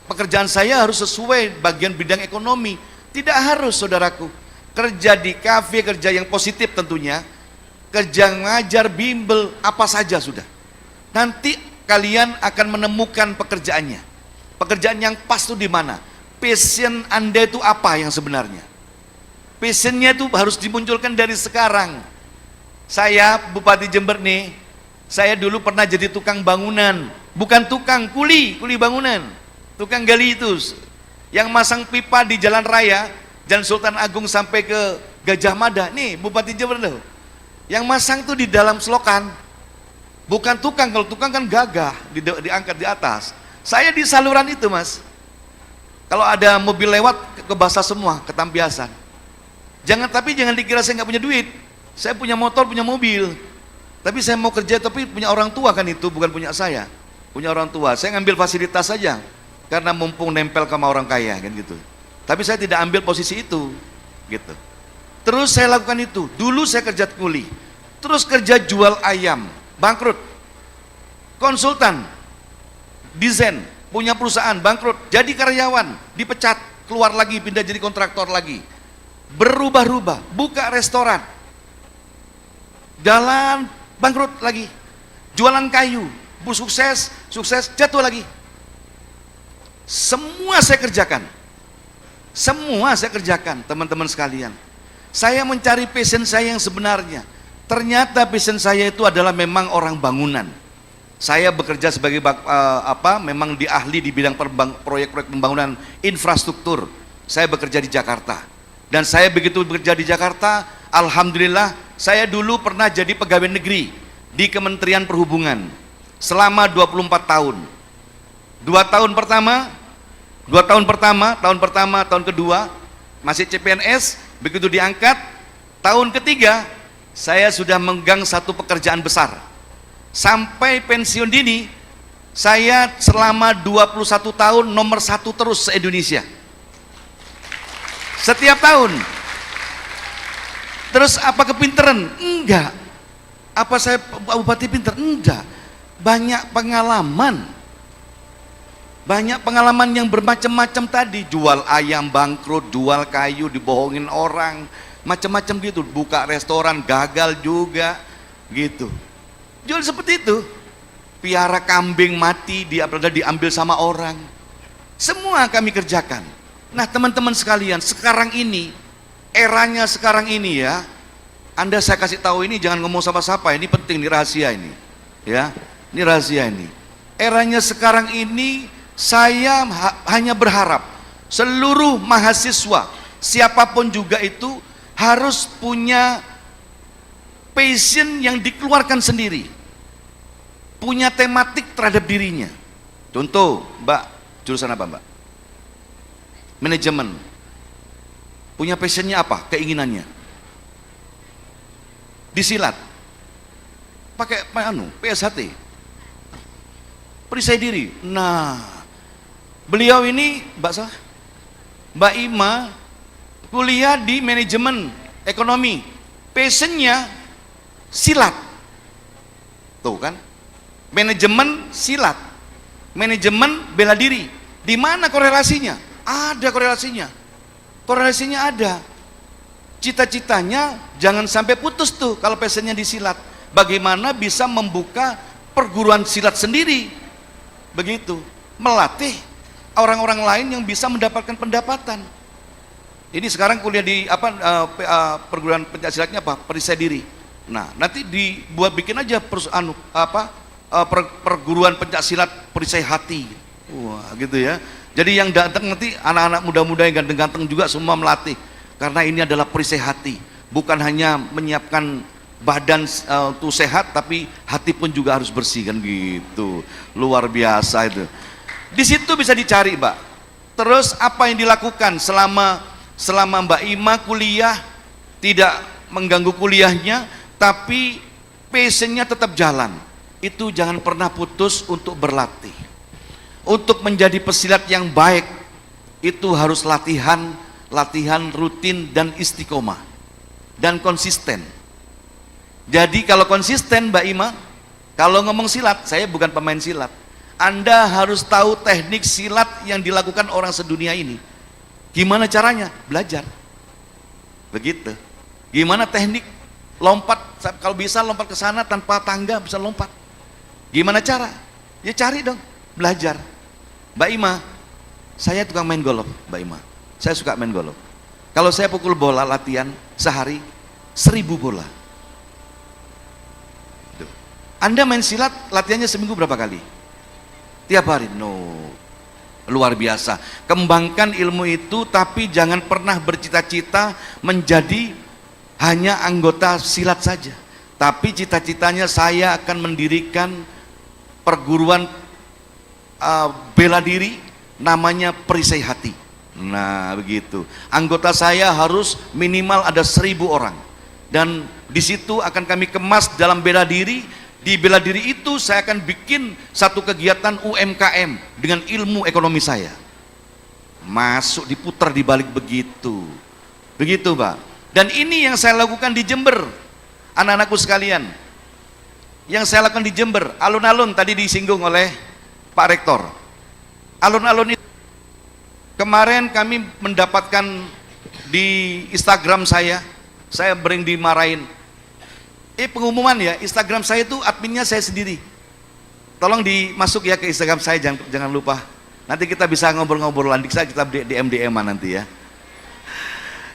pekerjaan saya harus sesuai bagian bidang ekonomi. Tidak harus saudaraku. Kerja di kafe, kerja yang positif tentunya. Kerja ngajar bimbel, apa saja sudah. Nanti kalian akan menemukan pekerjaannya. Pekerjaan yang pas itu di mana? Passion Anda itu apa yang sebenarnya? Passionnya itu harus dimunculkan dari sekarang. Saya Bupati Jember nih, saya dulu pernah jadi tukang bangunan. Bukan tukang, kuli bangunan. Tukang gali itu, Yang masang pipa di jalan raya, Jalan Sultan Agung sampai ke Gajah Mada, nih Bupati Jember tuh. Yang masang tuh di dalam selokan. Bukan tukang, kalau tukang kan gagah, diangkat di atas. Saya di saluran itu, Mas. Kalau ada mobil lewat, kebasah semua, ketampiasan. Tapi jangan dikira saya nggak punya duit. Saya punya motor, punya mobil. Tapi saya mau kerja, tapi punya orang tua kan itu, bukan punya saya. Punya orang tua, saya ngambil fasilitas saja. Karena mumpung nempel sama orang kaya, kan gitu. Tapi saya tidak ambil posisi itu, gitu. Terus saya lakukan itu. Dulu saya kerja kuli, terus kerja jual ayam, bangkrut. Konsultan, desain, punya perusahaan, bangkrut. Jadi karyawan, dipecat, keluar lagi, pindah jadi kontraktor lagi. Berubah-ubah, buka restoran, jalan, bangkrut lagi. Jualan kayu, sukses, jatuh lagi. Semua saya kerjakan. Semua saya kerjakan, teman-teman sekalian. Saya mencari passion saya yang sebenarnya. Ternyata passion saya itu adalah memang orang bangunan. Saya bekerja sebagai memang ahli di bidang proyek-proyek pembangunan infrastruktur. Saya bekerja di Jakarta. Dan saya begitu bekerja di Jakarta, alhamdulillah, saya dulu pernah jadi pegawai negeri di Kementerian Perhubungan selama 24 tahun. 2 tahun pertama, tahun kedua masih CPNS, begitu diangkat, tahun ketiga saya sudah memegang satu pekerjaan besar. Sampai pensiun dini, saya selama 21 tahun nomor 1 terus se-Indonesia. Setiap tahun. Terus apa kepinteran? Enggak. Apa saya bupati pinter? Enggak. Banyak pengalaman. Banyak pengalaman yang bermacam-macam tadi. Jual ayam bangkrut, jual kayu, dibohongin orang, macam-macam gitu. Buka restoran, gagal juga, gitu. Jual seperti itu. Piara kambing mati, diambil sama orang. Semua kami kerjakan. Nah teman-teman sekalian, sekarang ini, eranya sekarang ini ya, Anda saya kasih tahu ini, jangan ngomong sama siapa, ini penting, ini rahasia ini. Ya, ini rahasia ini. Eranya sekarang ini, saya hanya berharap seluruh mahasiswa, siapapun juga itu, harus punya passion yang dikeluarkan sendiri, punya tematik terhadap dirinya. Contoh, Mbak, jurusan apa Mbak? Manajemen. Punya passionnya apa? Keinginannya disilat, pakai PSHT, perisai diri. Nah, beliau ini Mbak Ima kuliah di manajemen ekonomi, passionnya silat. Tuh kan, manajemen silat, manajemen bela diri. Di mana korelasinya? Ada korelasinya. Korelasinya ada. Cita-citanya jangan sampai putus tuh kalau passionnya di silat. Bagaimana bisa membuka perguruan silat sendiri? Begitu, melatih orang-orang lain yang bisa mendapatkan pendapatan. Ini sekarang kuliah di perguruan pencaksilatnya apa? Perisai diri. Nah, nanti bikin aja perguruan pencaksilat perisai hati. Wah, gitu ya. Jadi yang datang nanti anak-anak muda-muda yang ganteng-ganteng juga semua melatih. Karena ini adalah perisai hati. Bukan hanya menyiapkan badan untuk sehat, tapi hati pun juga harus bersih kan gitu. Luar biasa itu. Di situ bisa dicari, Mbak. Terus apa yang dilakukan selama Mbak Ima kuliah, tidak mengganggu kuliahnya, tapi passionnya tetap jalan. Itu jangan pernah putus untuk berlatih. Untuk menjadi pesilat yang baik, itu harus latihan rutin dan istiqomah dan konsisten. Jadi kalau konsisten Mbak Ima, kalau ngomong silat, saya bukan pemain silat. Anda harus tahu teknik silat yang dilakukan orang sedunia ini. Gimana caranya? Belajar. Begitu. Gimana teknik lompat, kalau bisa lompat ke sana tanpa tangga bisa lompat. Gimana cara? Ya cari dong, belajar. Mbak Ima, saya tukang main golf, Mbak Ima. Saya suka main golf. Kalau saya pukul bola latihan sehari 1000 bola. Anda main silat latihannya seminggu berapa kali? Tiap hari? No. Luar biasa. Kembangkan ilmu itu, tapi jangan pernah bercita-cita menjadi hanya anggota silat saja. Tapi cita-citanya saya akan mendirikan perguruan bela diri, namanya Perisai Hati. Nah begitu. Anggota saya harus minimal ada 1.000 orang. Dan di situ akan kami kemas dalam bela diri. Di bela diri itu saya akan bikin satu kegiatan UMKM dengan ilmu ekonomi saya. Masuk diputar di balik begitu. Begitu, Pak. Dan ini yang saya lakukan di Jember. Anak-anakku sekalian. Yang saya lakukan di Jember, alun-alun tadi disinggung oleh Pak Rektor. Alun-alun itu kemarin kami mendapatkan di Instagram saya bering dimarahin. Pengumuman ya, Instagram saya itu adminnya saya sendiri. Tolong dimasuk ya ke Instagram saya, jangan lupa. Nanti kita bisa ngobrol-ngobrol, nanti kita DM-an nanti ya.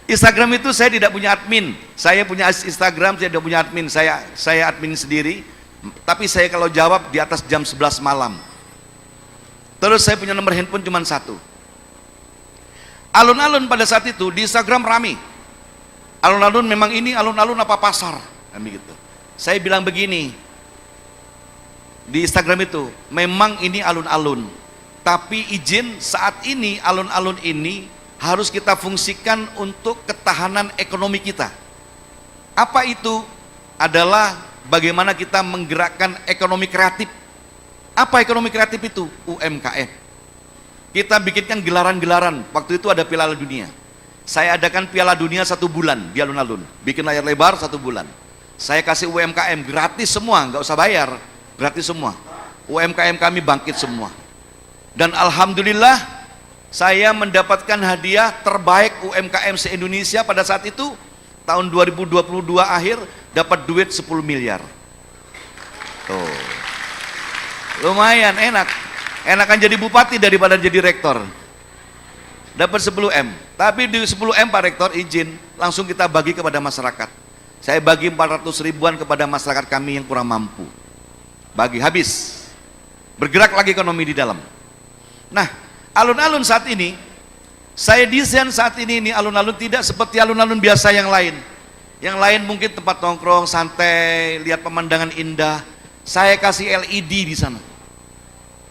Instagram itu saya tidak punya admin. Saya punya Instagram, saya tidak punya admin. Saya admin sendiri. Tapi saya kalau jawab di atas jam 11 malam. Terus saya punya nomor handphone cuma 1. Alun-alun pada saat itu di Instagram rame. Alun-alun memang ini alun-alun apa pasar? Kami gitu. Saya bilang begini di Instagram itu, memang ini alun-alun, tapi izin saat ini alun-alun ini harus kita fungsikan untuk ketahanan ekonomi kita. Apa itu? Adalah bagaimana kita menggerakkan ekonomi kreatif. Apa ekonomi kreatif itu? UMKM. Kita bikinkan gelaran-gelaran. Waktu itu ada Piala Dunia. Saya adakan Piala Dunia 1 bulan di alun-alun. Bikin layar lebar 1 bulan. Saya kasih UMKM gratis semua, nggak usah bayar, gratis semua. UMKM kami bangkit semua. Dan alhamdulillah saya mendapatkan hadiah terbaik UMKM se-Indonesia pada saat itu. Tahun 2022 akhir dapat duit 10 miliar. Tuh. Lumayan enak. Enakan jadi bupati daripada jadi rektor. Dapat 10 M. Tapi di 10 M Pak Rektor izin langsung kita bagi kepada masyarakat. Saya bagi 400 ribuan kepada masyarakat kami yang kurang mampu. Bagi habis. Bergerak lagi ekonomi di dalam. Nah, alun-alun saat ini, saya desain saat ini alun-alun tidak seperti alun-alun biasa yang lain. Yang lain mungkin tempat nongkrong, santai, lihat pemandangan indah. Saya kasih LED di sana.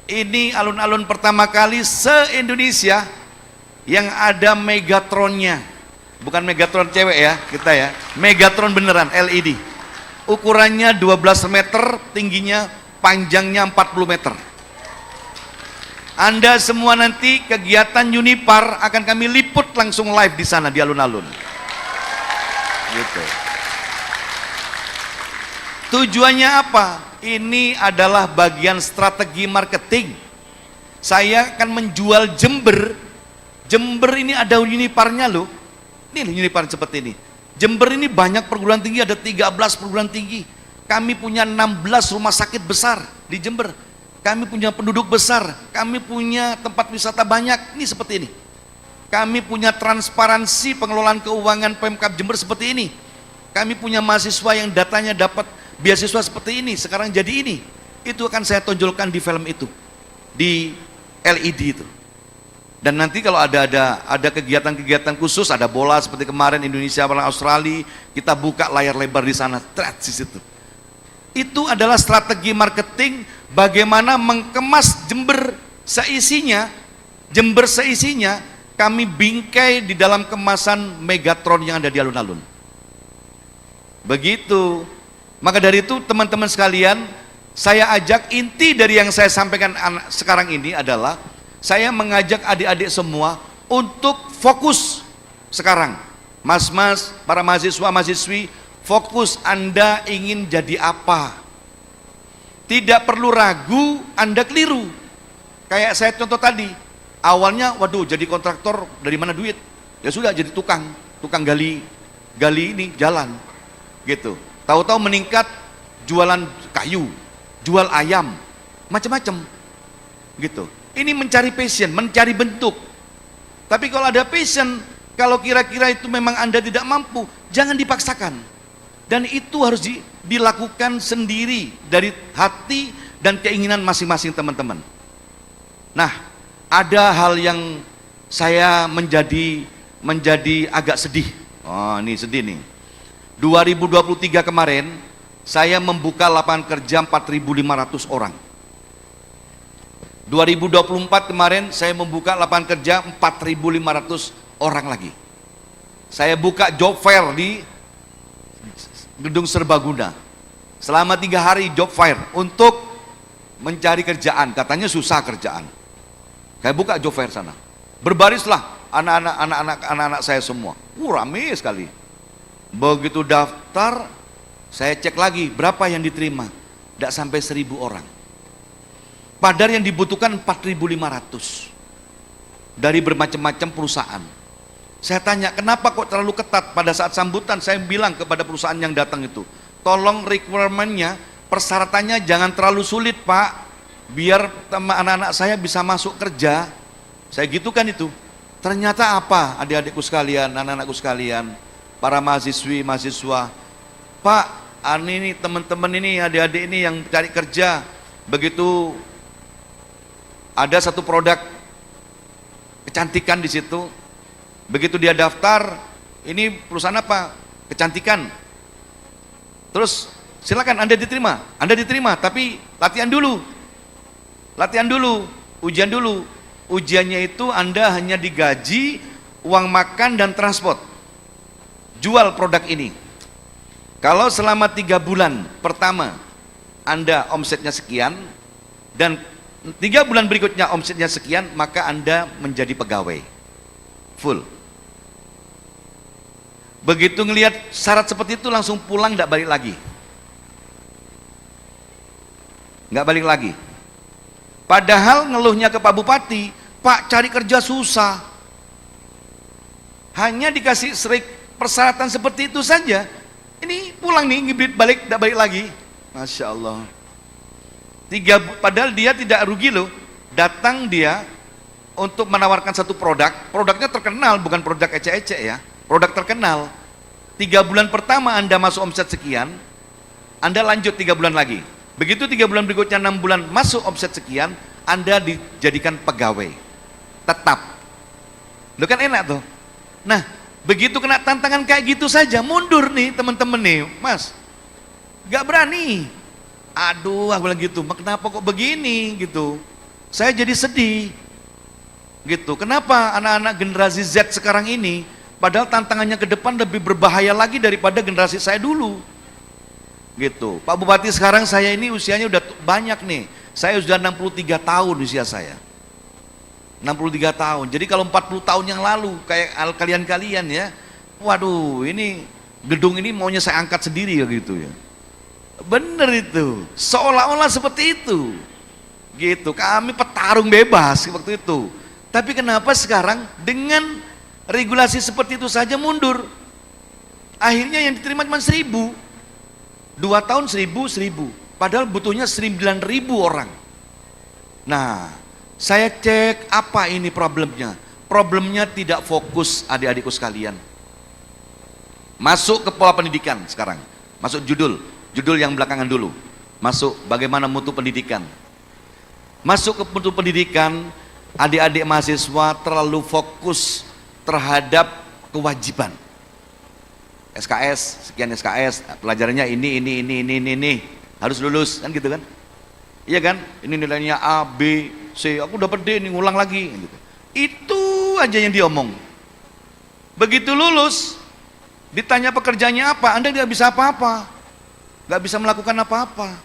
Ini alun-alun pertama kali se-Indonesia yang ada Megatronnya. Bukan Megatron cewek ya, kita ya. Megatron beneran, LED. Ukurannya 12 meter, tingginya, panjangnya 40 meter. Anda semua nanti kegiatan Unipar akan kami liput langsung live di sana di alun-alun. Gitu. Tujuannya apa? Ini adalah bagian strategi marketing. Saya akan menjual Jember. Jember ini ada Uniparnya loh. Ini Unipar seperti ini. Jember ini banyak perguruan tinggi, ada 13 perguruan tinggi. Kami punya 16 rumah sakit besar di Jember. Kami punya penduduk besar. Kami punya tempat wisata banyak. Ini seperti ini. Kami punya transparansi pengelolaan keuangan Pemkab Jember seperti ini. Kami punya mahasiswa yang datanya dapat beasiswa seperti ini. Sekarang jadi ini. Itu akan saya tonjolkan di film itu. Di LED itu. Dan nanti kalau ada kegiatan-kegiatan khusus, ada bola seperti kemarin Indonesia melawan Australia, kita buka layar lebar di sana, di situ. Itu adalah strategi marketing bagaimana mengemas Jember seisinya. Jember seisinya kami bingkai di dalam kemasan Megatron yang ada di alun-alun. Begitu. Maka dari itu teman-teman sekalian, saya ajak inti dari yang saya sampaikan sekarang ini adalah saya mengajak adik-adik semua untuk fokus sekarang. Mas-mas, para mahasiswa-mahasiswi, fokus Anda ingin jadi apa. Tidak perlu ragu Anda keliru. Kayak saya contoh tadi, awalnya waduh jadi kontraktor dari mana duit? Ya sudah jadi tukang gali ini jalan. Gitu. Tahu-tahu meningkat jualan kayu, jual ayam, macam-macam. Gitu. Ini mencari passion, mencari bentuk. Tapi kalau ada passion, kalau kira-kira itu memang Anda tidak mampu, jangan dipaksakan. Dan itu harus dilakukan sendiri dari hati dan keinginan masing-masing teman-teman. Nah, ada hal yang saya menjadi agak sedih. Oh, ini sedih nih. 2023 kemarin saya membuka lapangan kerja 4.500 orang. 2024 kemarin saya membuka lapangan kerja 4.500 orang lagi. Saya buka job fair di Gedung Serbaguna. Selama 3 hari job fair untuk mencari kerjaan. Katanya susah kerjaan. Saya buka job fair sana. Berbarislah anak-anak saya semua. Rame sekali. Begitu daftar, saya cek lagi berapa yang diterima. Tidak sampai 1.000 orang. Padahal yang dibutuhkan 4.500 dari bermacam-macam perusahaan. Saya tanya, kenapa kok terlalu ketat? Pada saat sambutan saya bilang kepada perusahaan yang datang itu, tolong requirement-nya, persyaratannya jangan terlalu sulit Pak, biar anak-anak saya bisa masuk kerja. Saya gitukan itu. Ternyata apa adik-adikku sekalian, anak-anakku sekalian, para mahasiswi, mahasiswa, Pak, ini teman-teman ini, adik-adik ini yang cari kerja, begitu ada satu produk kecantikan di situ, begitu dia daftar, ini perusahaan apa? Kecantikan. Terus silakan Anda diterima, tapi latihan dulu, ujian dulu. Ujiannya itu Anda hanya digaji uang makan dan transport. Jual produk ini. Kalau selama 3 bulan pertama Anda omsetnya sekian dan 3 bulan berikutnya omsetnya sekian, maka Anda menjadi pegawai full. Begitu ngelihat syarat seperti itu langsung pulang, tidak balik lagi. Nggak balik lagi. Padahal ngeluhnya ke Pak Bupati, Pak cari kerja susah. Hanya dikasih persyaratan seperti itu saja. Ini pulang nih, ngibrit balik, tidak balik lagi. Masya Allah. Padahal dia tidak rugi loh. Datang dia untuk menawarkan satu produk. Produknya terkenal, bukan produk ecek-ecek ya. Produk terkenal. 3 bulan pertama Anda masuk omset sekian, Anda lanjut 3 bulan lagi. Begitu 3 bulan berikutnya 6 bulan masuk omset sekian, Anda dijadikan pegawai tetap. Lu kan enak tuh. Nah, begitu kena tantangan kayak gitu saja mundur nih teman-teman nih, Mas. Gak berani. Aduh, aku bilang gitu. Kenapa kok begini gitu? Saya jadi sedih. Gitu. Kenapa anak-anak generasi Z sekarang ini padahal tantangannya ke depan lebih berbahaya lagi daripada generasi saya dulu. Gitu. Pak Bupati, sekarang saya ini usianya udah banyak nih. Saya sudah 63 tahun usia saya. 63 tahun. Jadi kalau 40 tahun yang lalu kayak kalian-kalian ya, waduh, ini gedung ini maunya saya angkat sendiri ya gitu ya. Bener itu. Seolah-olah seperti itu. Gitu. Kami petarung bebas waktu itu. Tapi kenapa sekarang dengan regulasi seperti itu saja mundur? Akhirnya yang diterima cuma 1.000. 2 tahun 1.000. Padahal butuhnya 9.000 orang. Nah, saya cek apa ini problemnya. Problemnya tidak fokus adik-adikku sekalian. Masuk ke pola pendidikan sekarang. Masuk judul yang belakangan dulu. Masuk bagaimana mutu pendidikan. Masuk ke mutu pendidikan, adik-adik mahasiswa terlalu fokus terhadap kewajiban. SKS, sekian SKS, pelajarannya ini, harus lulus, kan gitu kan? Iya kan? Ini nilainya A, B, C, aku dapat D, ini ngulang lagi. Gitu. Itu aja yang diomong. Begitu lulus, ditanya pekerjaannya apa, Anda tidak bisa apa-apa, nggak bisa melakukan apa-apa,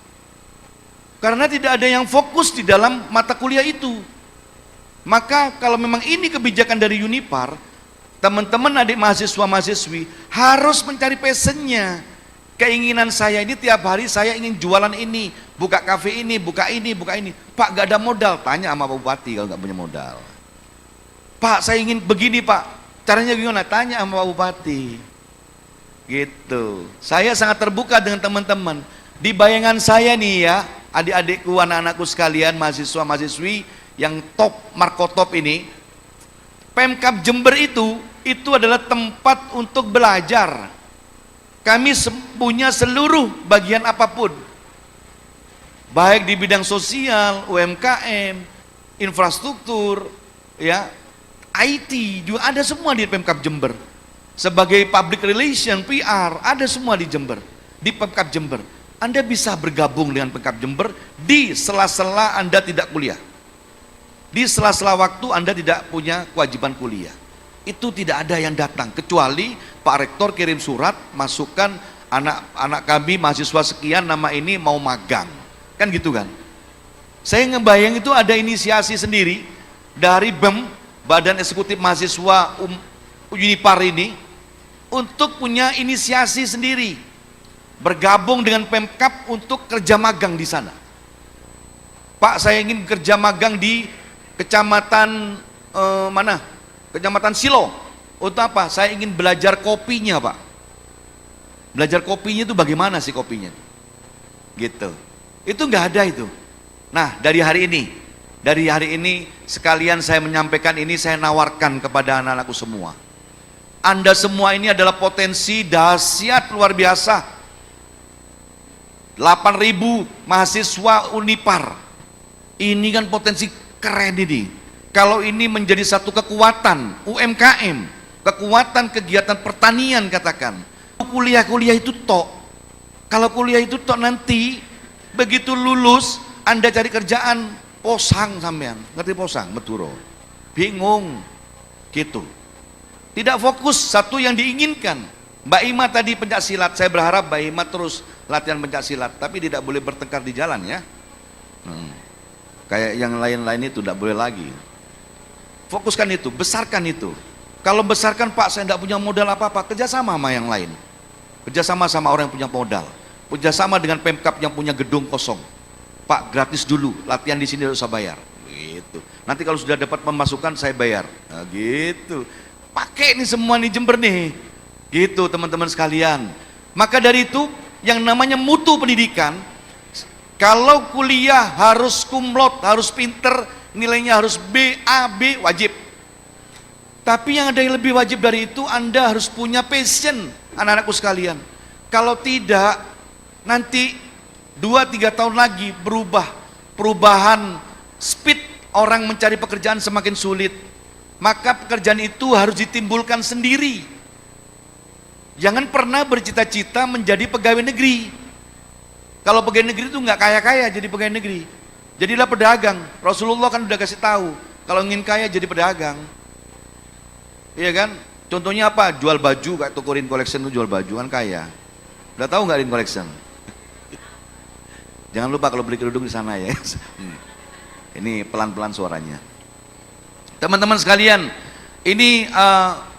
karena tidak ada yang fokus di dalam mata kuliah itu. Maka kalau memang ini kebijakan dari Unipar, teman-teman adik mahasiswa-mahasiswi harus mencari passionnya. Keinginan saya ini tiap hari saya ingin jualan ini, buka kafe ini, buka ini. Pak, gak ada modal. Tanya sama Pak Bupati kalau gak punya modal. Pak, saya ingin begini Pak, caranya gimana? Tanya sama Pak Bupati. Gitu. Saya sangat terbuka dengan teman-teman. Di bayangan saya nih ya, adik-adikku, anak-anakku sekalian, mahasiswa-mahasiswi yang top, markotop ini, Pemkab Jember itu adalah tempat untuk belajar. Kami punya seluruh bagian apapun, baik di bidang sosial, UMKM, infrastruktur, ya, IT juga ada semua di Pemkab Jember. Sebagai public relation, PR, ada semua di Jember, di Pemkab Jember. Anda bisa bergabung dengan Pemkab Jember di sela-sela Anda tidak kuliah. Di sela-sela waktu Anda tidak punya kewajiban kuliah. Itu tidak ada yang datang, kecuali Pak Rektor kirim surat, masukkan anak-anak kami mahasiswa sekian nama ini mau magang. Kan gitu kan? Saya ngebayang itu ada inisiasi sendiri dari BEM, Badan Eksekutif Mahasiswa Unipar ini, untuk punya inisiasi sendiri, bergabung dengan Pemkab untuk kerja magang di sana. Pak, saya ingin kerja magang di kecamatan mana? Kecamatan Silo. Untuk apa? Saya ingin belajar kopinya, Pak. Belajar kopinya itu bagaimana sih kopinya? Gitu. Itu nggak ada itu. Nah, dari hari ini sekalian saya menyampaikan ini, saya nawarkan kepada anak-anakku semua. Anda semua ini adalah potensi dahsyat luar biasa. 8.000 mahasiswa Unipar. Ini kan potensi keren ini. Kalau ini menjadi satu kekuatan UMKM, kekuatan kegiatan pertanian katakan. Kuliah-kuliah itu tok. Kalau kuliah itu tok nanti begitu lulus Anda cari kerjaan posang sampean. Ngerti posang? Meturo. Bingung. Gitu. Tidak fokus satu yang diinginkan. Mbak Ima tadi pencak silat, saya berharap Mbak Ima terus latihan pencak silat, tapi tidak boleh bertengkar di jalan ya. Kayak yang lain-lain itu tidak boleh lagi. Fokuskan itu, besarkan itu. Kalau besarkan, Pak, saya tidak punya modal apa-apa, kerjasama sama yang lain. Kerjasama sama orang yang punya modal. Kerjasama dengan Pemkab yang punya gedung kosong. Pak, gratis dulu, latihan di sini tidak usah bayar. Gitu. Nanti kalau sudah dapat pemasukan saya bayar. Nah, gitu. Pakai ini semua nih Jember nih. Gitu teman-teman sekalian. Maka dari itu yang namanya mutu pendidikan, kalau kuliah harus kumlot, harus pinter, nilainya harus B, A, B, wajib. Tapi yang ada yang lebih wajib dari itu, Anda harus punya passion, anak-anakku sekalian. Kalau tidak, nanti 2-3 tahun lagi perubahan speed orang mencari pekerjaan semakin sulit. Maka pekerjaan itu harus ditimbulkan sendiri. Jangan pernah bercita-cita menjadi pegawai negeri. Kalau pegawai negeri itu nggak kaya-kaya jadi pegawai negeri. Jadilah pedagang. Rasulullah kan udah kasih tahu, kalau ingin kaya jadi pedagang. Iya kan? Contohnya apa? Jual baju, kayak toko Rin Collection itu jual baju kan kaya. Udah tahu nggak Rin Collection? Jangan lupa kalau beli kerudung di sana ya. Ini pelan-pelan suaranya. Teman-teman sekalian, ini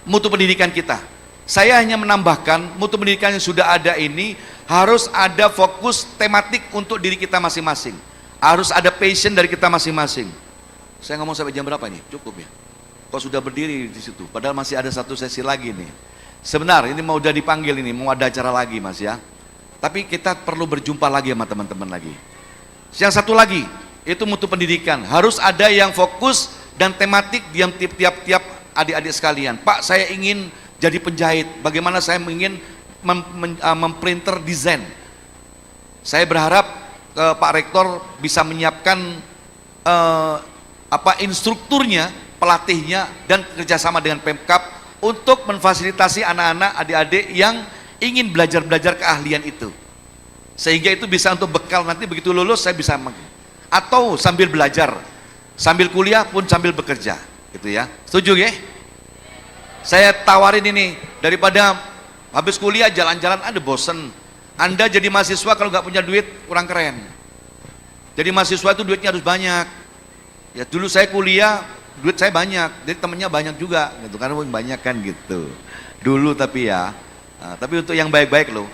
mutu pendidikan kita. Saya hanya menambahkan mutu pendidikan yang sudah ada ini harus ada fokus tematik untuk diri kita masing-masing. Harus ada passion dari kita masing-masing. Saya ngomong sampai jam berapa nih? Cukup ya? Kok sudah berdiri di situ? Padahal masih ada satu sesi lagi nih. Sebentar, ini mau udah dipanggil ini, mau ada acara lagi Mas ya. Tapi kita perlu berjumpa lagi sama teman-teman lagi. Yang satu lagi, itu mutu pendidikan. Harus ada yang fokus dan tematik diam tiap-tiap adik-adik sekalian. Pak, saya ingin jadi penjahit. Bagaimana saya ingin memprinter desain. Saya berharap Pak Rektor bisa menyiapkan instrukturnya, pelatihnya, dan kerjasama dengan Pemkab untuk memfasilitasi anak-anak, adik-adik yang ingin belajar keahlian itu. Sehingga itu bisa untuk bekal nanti begitu lulus saya bisa atau sambil belajar, sambil kuliah pun sambil bekerja, gitu ya. Setuju ya? Saya tawarin ini, daripada habis kuliah jalan-jalan ada bosen. Anda jadi mahasiswa kalau nggak punya duit kurang keren. Jadi mahasiswa itu duitnya harus banyak. Ya dulu saya kuliah duit saya banyak, jadi temennya banyak juga, gitu karena banyak kan gitu. Dulu tapi ya, tapi untuk yang baik-baik loh.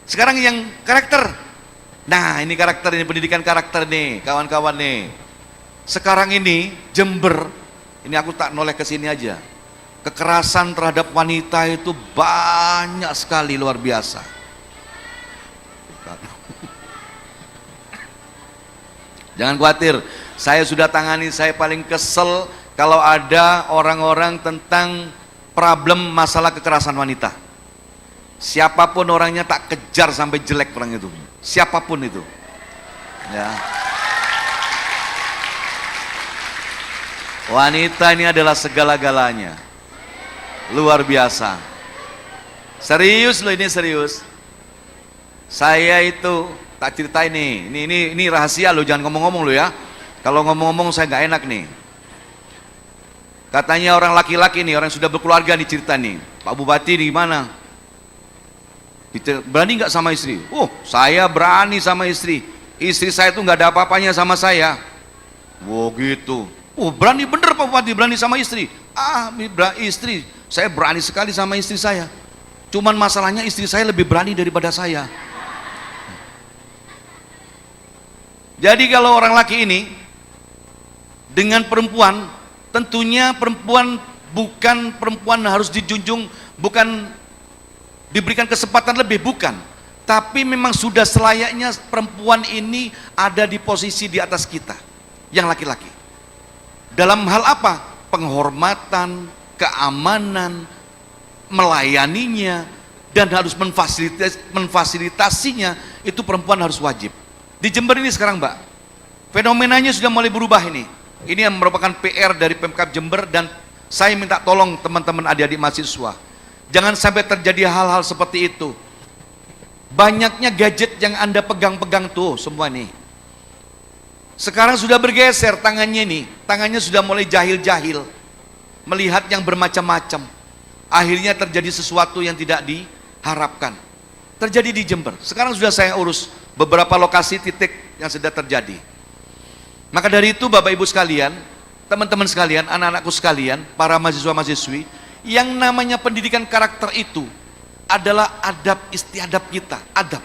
Sekarang yang karakter. Nah ini karakter, ini pendidikan karakter nih, kawan-kawan nih. Sekarang ini Jember, ini aku tak noleh ke sini aja. Kekerasan terhadap wanita itu banyak sekali, luar biasa. Jangan khawatir, saya sudah tangani. Saya paling kesel kalau ada orang-orang tentang problem masalah kekerasan wanita. Siapapun orangnya tak kejar sampai jelek orang itu. Siapapun itu. Ya. Wanita ini adalah segala-galanya. Luar biasa. Serius loh, ini serius. Saya itu tak ceritain nih. Ini rahasia loh, jangan ngomong-ngomong loh ya. Kalau ngomong-ngomong saya nggak enak nih. Katanya orang laki-laki nih, orang yang sudah berkeluarga nih cerita nih. Pak Bupati di mana? Berani nggak sama istri? Oh, saya berani sama istri. Istri saya tuh nggak ada apa-apanya sama saya. Wow gitu. Oh, berani bener Pak Bupati, berani sama istri. Istri, saya berani sekali sama istri saya. Cuman masalahnya istri saya lebih berani daripada saya. Jadi kalau orang laki ini dengan perempuan, tentunya perempuan bukan perempuan harus dijunjung, bukan diberikan kesempatan lebih, bukan. Tapi memang sudah selayaknya perempuan ini ada di posisi di atas kita, yang laki-laki. Dalam hal apa? Penghormatan, keamanan, melayaninya, dan harus memfasilitasinya, itu perempuan harus wajib. Di Jember ini sekarang Mbak, fenomenanya sudah mulai berubah ini. Ini yang merupakan PR dari Pemkab Jember, dan saya minta tolong teman-teman adik-adik mahasiswa, jangan sampai terjadi hal-hal seperti itu. Banyaknya gadget yang Anda pegang-pegang tuh semua nih, sekarang sudah bergeser tangannya nih, tangannya sudah mulai jahil-jahil, melihat yang bermacam-macam. Akhirnya terjadi sesuatu yang tidak diharapkan. Terjadi di Jember. Sekarang sudah saya urus beberapa lokasi titik yang sudah terjadi. Maka dari itu Bapak Ibu sekalian, teman-teman sekalian, anak-anakku sekalian, para mahasiswa-mahasiswi, yang namanya pendidikan karakter itu adalah adab istiadab kita, adab,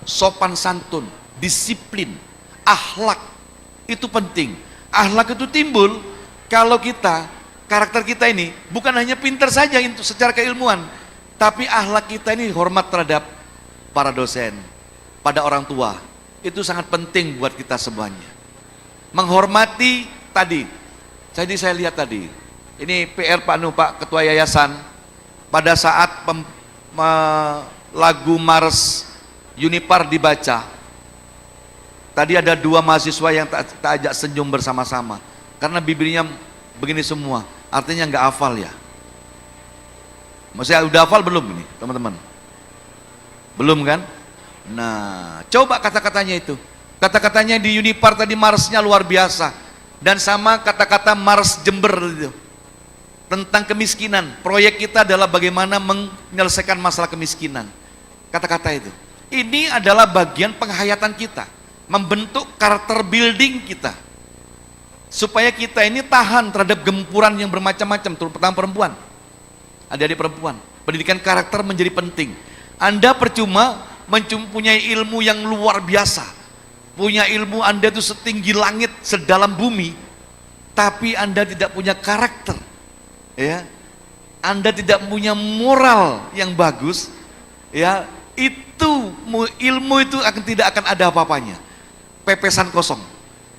sopan santun, disiplin, akhlak, itu penting. Akhlak itu timbul kalau kita, karakter kita ini bukan hanya pintar saja secara keilmuan, tapi akhlak kita ini hormat terhadap para dosen, pada orang tua. Itu sangat penting buat kita semuanya. Menghormati tadi. Jadi saya lihat tadi, ini PR Pak Ketua Yayasan, pada saat lagu Mars Unipar dibaca, tadi ada dua mahasiswa yang tak ajak senyum bersama-sama, karena bibirnya begini semua, artinya nggak hafal ya. Maksudnya udah hafal belum ini teman-teman? Belum kan? Nah, coba kata-katanya itu. Kata-katanya di Unipar tadi Marsnya luar biasa. Dan sama kata-kata Mars Jember itu, tentang kemiskinan. Proyek kita adalah bagaimana menyelesaikan masalah kemiskinan. Kata-kata itu. Ini adalah bagian penghayatan kita, membentuk karakter building kita, supaya kita ini tahan terhadap gempuran yang bermacam-macam, terutama perempuan, adik-adik perempuan. Pendidikan karakter menjadi penting. Anda percuma mempunyai ilmu yang luar biasa, punya ilmu Anda itu setinggi langit, sedalam bumi, tapi Anda tidak punya karakter, ya, Anda tidak punya moral yang bagus, ya, itu ilmu itu tidak akan ada apa-apanya, pepesan kosong.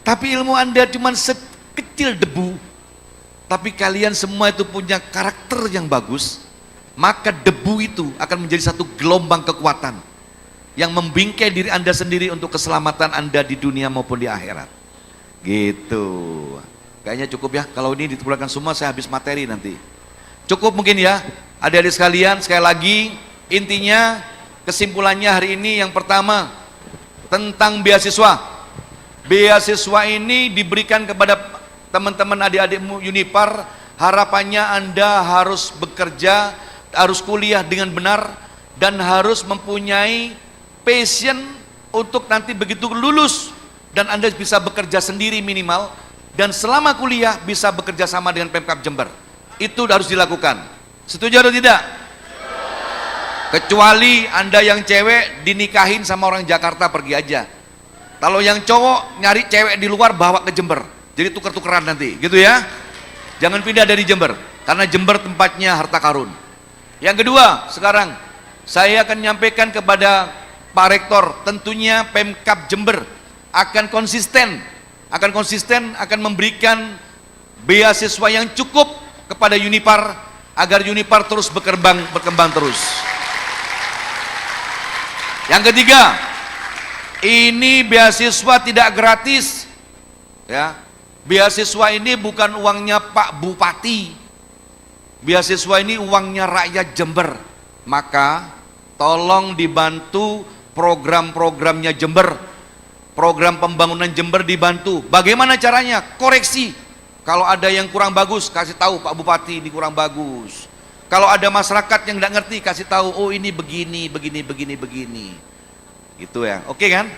Tapi ilmu Anda cuma sekecil debu, tapi kalian semua itu punya karakter yang bagus, maka debu itu akan menjadi satu gelombang kekuatan yang membingkai diri Anda sendiri untuk keselamatan Anda di dunia maupun di akhirat. Gitu. Kayaknya cukup ya, kalau ini dikumpulkan semua saya habis materi nanti. Cukup mungkin ya, adik-adik sekalian. Sekali lagi, intinya kesimpulannya hari ini yang pertama tentang beasiswa. Beasiswa ini diberikan kepada teman-teman adik-adikmu Unipar. Harapannya Anda harus bekerja, harus kuliah dengan benar, dan harus mempunyai passion untuk nanti begitu lulus dan Anda bisa bekerja sendiri minimal, dan selama kuliah bisa bekerja sama dengan Pemkab Jember. Itu harus dilakukan. Setuju atau tidak? Kecuali Anda yang cewek dinikahin sama orang Jakarta, pergi aja. Kalau yang cowok nyari cewek di luar bawa ke Jember, jadi tuker-tukeran nanti, gitu ya. Jangan pindah dari Jember, karena Jember tempatnya harta karun. Yang kedua, sekarang saya akan menyampaikan kepada Pak Rektor, tentunya Pemkab Jember akan konsisten akan memberikan beasiswa yang cukup kepada Unipar, agar Unipar terus berkembang terus. Yang ketiga, ini beasiswa tidak gratis, ya. Beasiswa ini bukan uangnya Pak Bupati. Beasiswa ini uangnya rakyat Jember. Maka tolong dibantu program-programnya Jember. Program pembangunan Jember dibantu. Bagaimana caranya? Koreksi. Kalau ada yang kurang bagus, kasih tahu Pak Bupati ini kurang bagus. Kalau ada masyarakat yang nggak ngerti, kasih tahu, oh ini begini, begini. Gitu ya, oke kan?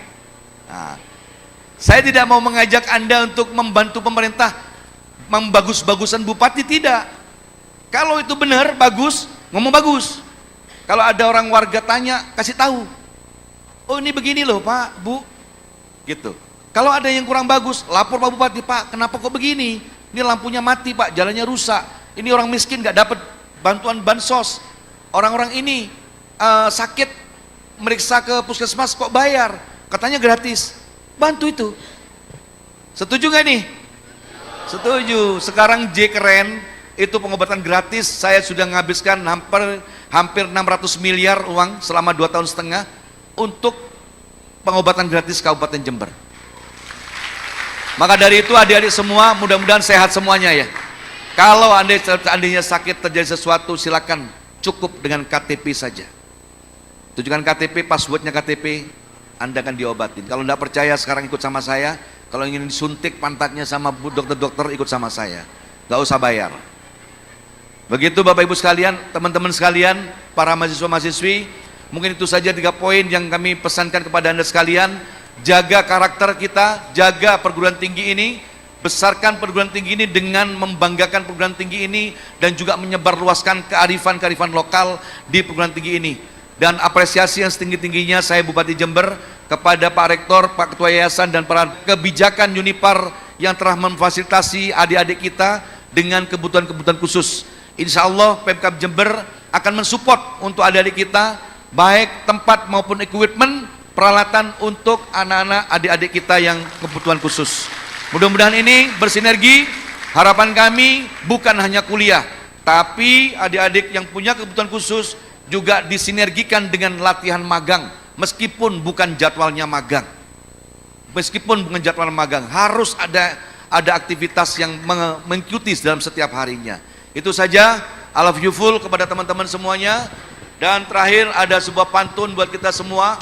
Nah, saya tidak mau mengajak Anda untuk membantu pemerintah membagus-bagusan bupati, tidak. Kalau itu benar, bagus, ngomong bagus. Kalau ada orang warga tanya, kasih tahu. Oh ini begini loh Pak, Bu. Gitu. Kalau ada yang kurang bagus, lapor Pak Bupati, Pak kenapa kok begini? Ini lampunya mati Pak, jalannya rusak. Ini orang miskin gak dapat bantuan bansos. Orang-orang ini sakit, meriksa ke puskesmas kok bayar. Katanya gratis. Bantu itu. Setuju gak nih? Setuju. Sekarang J keren, itu pengobatan gratis. Saya sudah menghabiskan hampir 600 miliar uang selama 2,5 tahun untuk pengobatan gratis Kabupaten Jember. Maka dari itu adik-adik semua mudah-mudahan sehat semuanya ya. Kalau andainya sakit terjadi sesuatu, silakan cukup dengan KTP saja. Tunjukkan KTP, passwordnya KTP, Anda akan diobatin. Kalau tidak percaya sekarang ikut sama saya. Kalau ingin disuntik pantatnya sama dokter-dokter, ikut sama saya. Gak usah bayar. Begitu Bapak Ibu sekalian, teman-teman sekalian, para mahasiswa-mahasiswi, mungkin itu saja 3 poin yang kami pesankan kepada Anda sekalian. Jaga karakter kita, jaga perguruan tinggi ini, besarkan perguruan tinggi ini dengan membanggakan perguruan tinggi ini dan juga menyebarluaskan kearifan-kearifan lokal di perguruan tinggi ini. Dan apresiasi yang setinggi-tingginya saya Bupati Jember kepada Pak Rektor, Pak Ketua Yayasan dan para kebijakan Unipar yang telah memfasilitasi adik-adik kita dengan kebutuhan-kebutuhan khusus. Insya Allah Pemkab Jember akan mensupport untuk adik-adik kita, baik tempat maupun equipment, peralatan untuk anak-anak adik-adik kita yang kebutuhan khusus. Mudah-mudahan ini bersinergi. Harapan kami bukan hanya kuliah, tapi adik-adik yang punya kebutuhan khusus juga disinergikan dengan latihan magang, meskipun bukan jadwalnya magang. Meskipun bukan jadwal magang, harus ada aktivitas yang mengikuti dalam setiap harinya. Itu saja. I love you full kepada teman-teman semuanya. Dan terakhir ada sebuah pantun buat kita semua.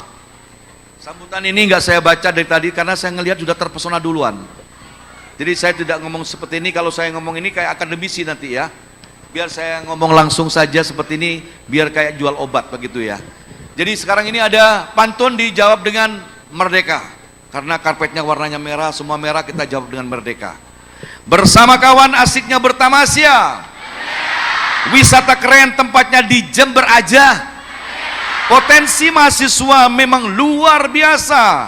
Sambutan ini nggak saya baca dari tadi karena saya ngelihat sudah terpesona duluan. Jadi saya tidak ngomong seperti ini. Kalau saya ngomong ini kayak akademisi nanti ya. Biar saya ngomong langsung saja seperti ini, biar kayak jual obat begitu ya. Jadi sekarang ini ada pantun dijawab dengan merdeka. Karena karpetnya warnanya merah, semua merah, kita jawab dengan merdeka. Bersama kawan asiknya bertamasya. Wisata keren tempatnya di Jember aja. Potensi mahasiswa memang luar biasa.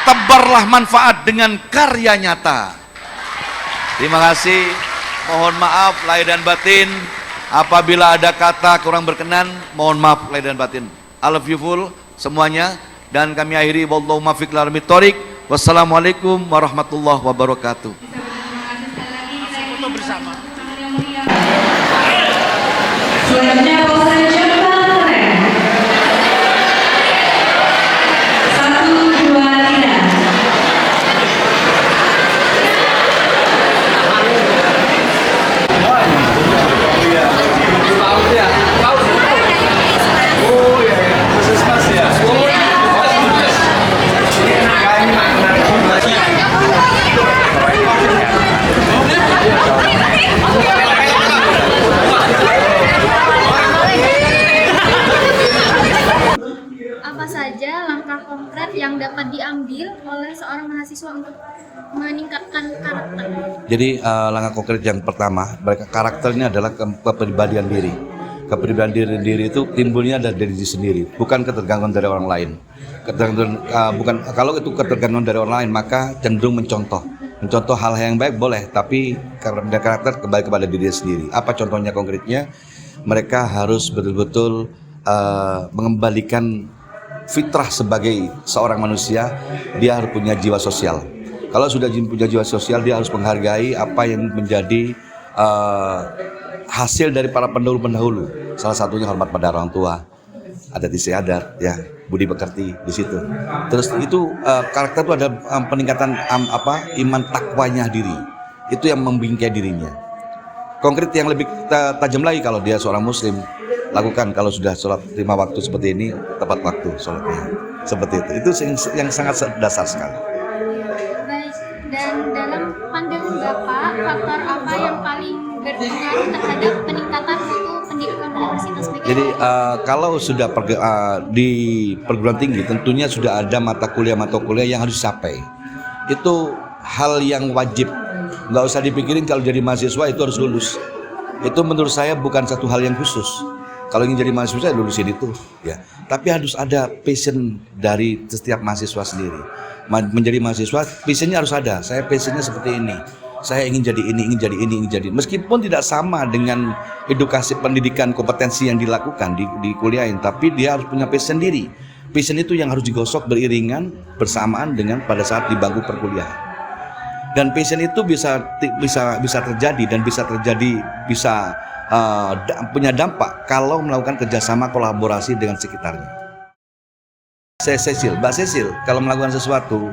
Tebarlah manfaat dengan karya nyata. Terima kasih. Mohon maaf lahir dan batin. Apabila ada kata kurang berkenan, mohon maaf lahir dan batin. I love you full semuanya. Dan kami akhiri wallahu muwaffiq ila aqwamit thoriq. Wassalamualaikum warahmatullahi wabarakatuh. Selanjutnya Polsek Jember keren. 1, 2, 3. Apa saja langkah konkret yang dapat diambil oleh seorang mahasiswa untuk meningkatkan karakter? Jadi langkah konkret yang pertama, karakter ini adalah kepribadian diri. Kepribadian diri itu timbulnya dari diri sendiri, bukan ketergantungan dari orang lain. Kalau itu ketergantungan dari orang lain, maka cenderung mencontoh hal yang baik boleh, tapi karakter kembali kepada diri sendiri. Apa contohnya konkretnya? Mereka harus betul-betul mengembalikan fitrah sebagai seorang manusia. Dia harus punya jiwa sosial. Kalau sudah punya jiwa sosial, dia harus menghargai apa yang menjadi hasil dari para pendahulu. Salah satunya hormat pada orang tua, adat istiadat, ya, budi pekerti di situ. Terus itu karakter itu ada peningkatan iman takwanya diri. Itu yang membingkai dirinya. Konkret yang lebih tajam lagi, kalau dia seorang muslim, lakukan kalau sudah sholat 5 waktu seperti ini, tepat waktu sholatnya. Seperti itu yang sangat dasar sekali. Baik, dan dalam pandangan Bapak, faktor apa yang paling berpengaruh terhadap peningkatan mutu pendidikan Universitas PGRI? Jadi kalau sudah di perguruan tinggi, tentunya sudah ada mata kuliah yang harus dicapai. Itu hal yang wajib, nggak usah dipikirin kalau jadi mahasiswa itu harus lulus. Itu menurut saya bukan satu hal yang khusus. Kalau ingin jadi mahasiswa saya lulusin itu, ya. Tapi harus ada passion dari setiap mahasiswa sendiri. Menjadi mahasiswa, passionnya harus ada. Saya passionnya seperti ini. Saya ingin jadi ini, ingin jadi ini, ingin jadi. Meskipun tidak sama dengan edukasi pendidikan kompetensi yang dilakukan di kuliahin, tapi dia harus punya passion sendiri. Passion itu yang harus digosok beriringan bersamaan dengan pada saat di bangku perkuliahan. Dan passion itu bisa terjadi dan bisa punya dampak kalau melakukan kerjasama kolaborasi dengan sekitarnya. Mbak Cecil, kalau melakukan sesuatu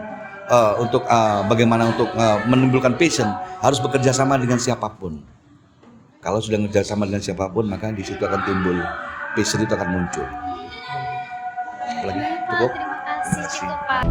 untuk bagaimana untuk menimbulkan passion, harus bekerja sama dengan siapapun. Kalau sudah bekerja sama dengan siapapun, maka di situ akan timbul passion, itu akan muncul. Lagi cukup? Terima kasih. Cukup, Pak.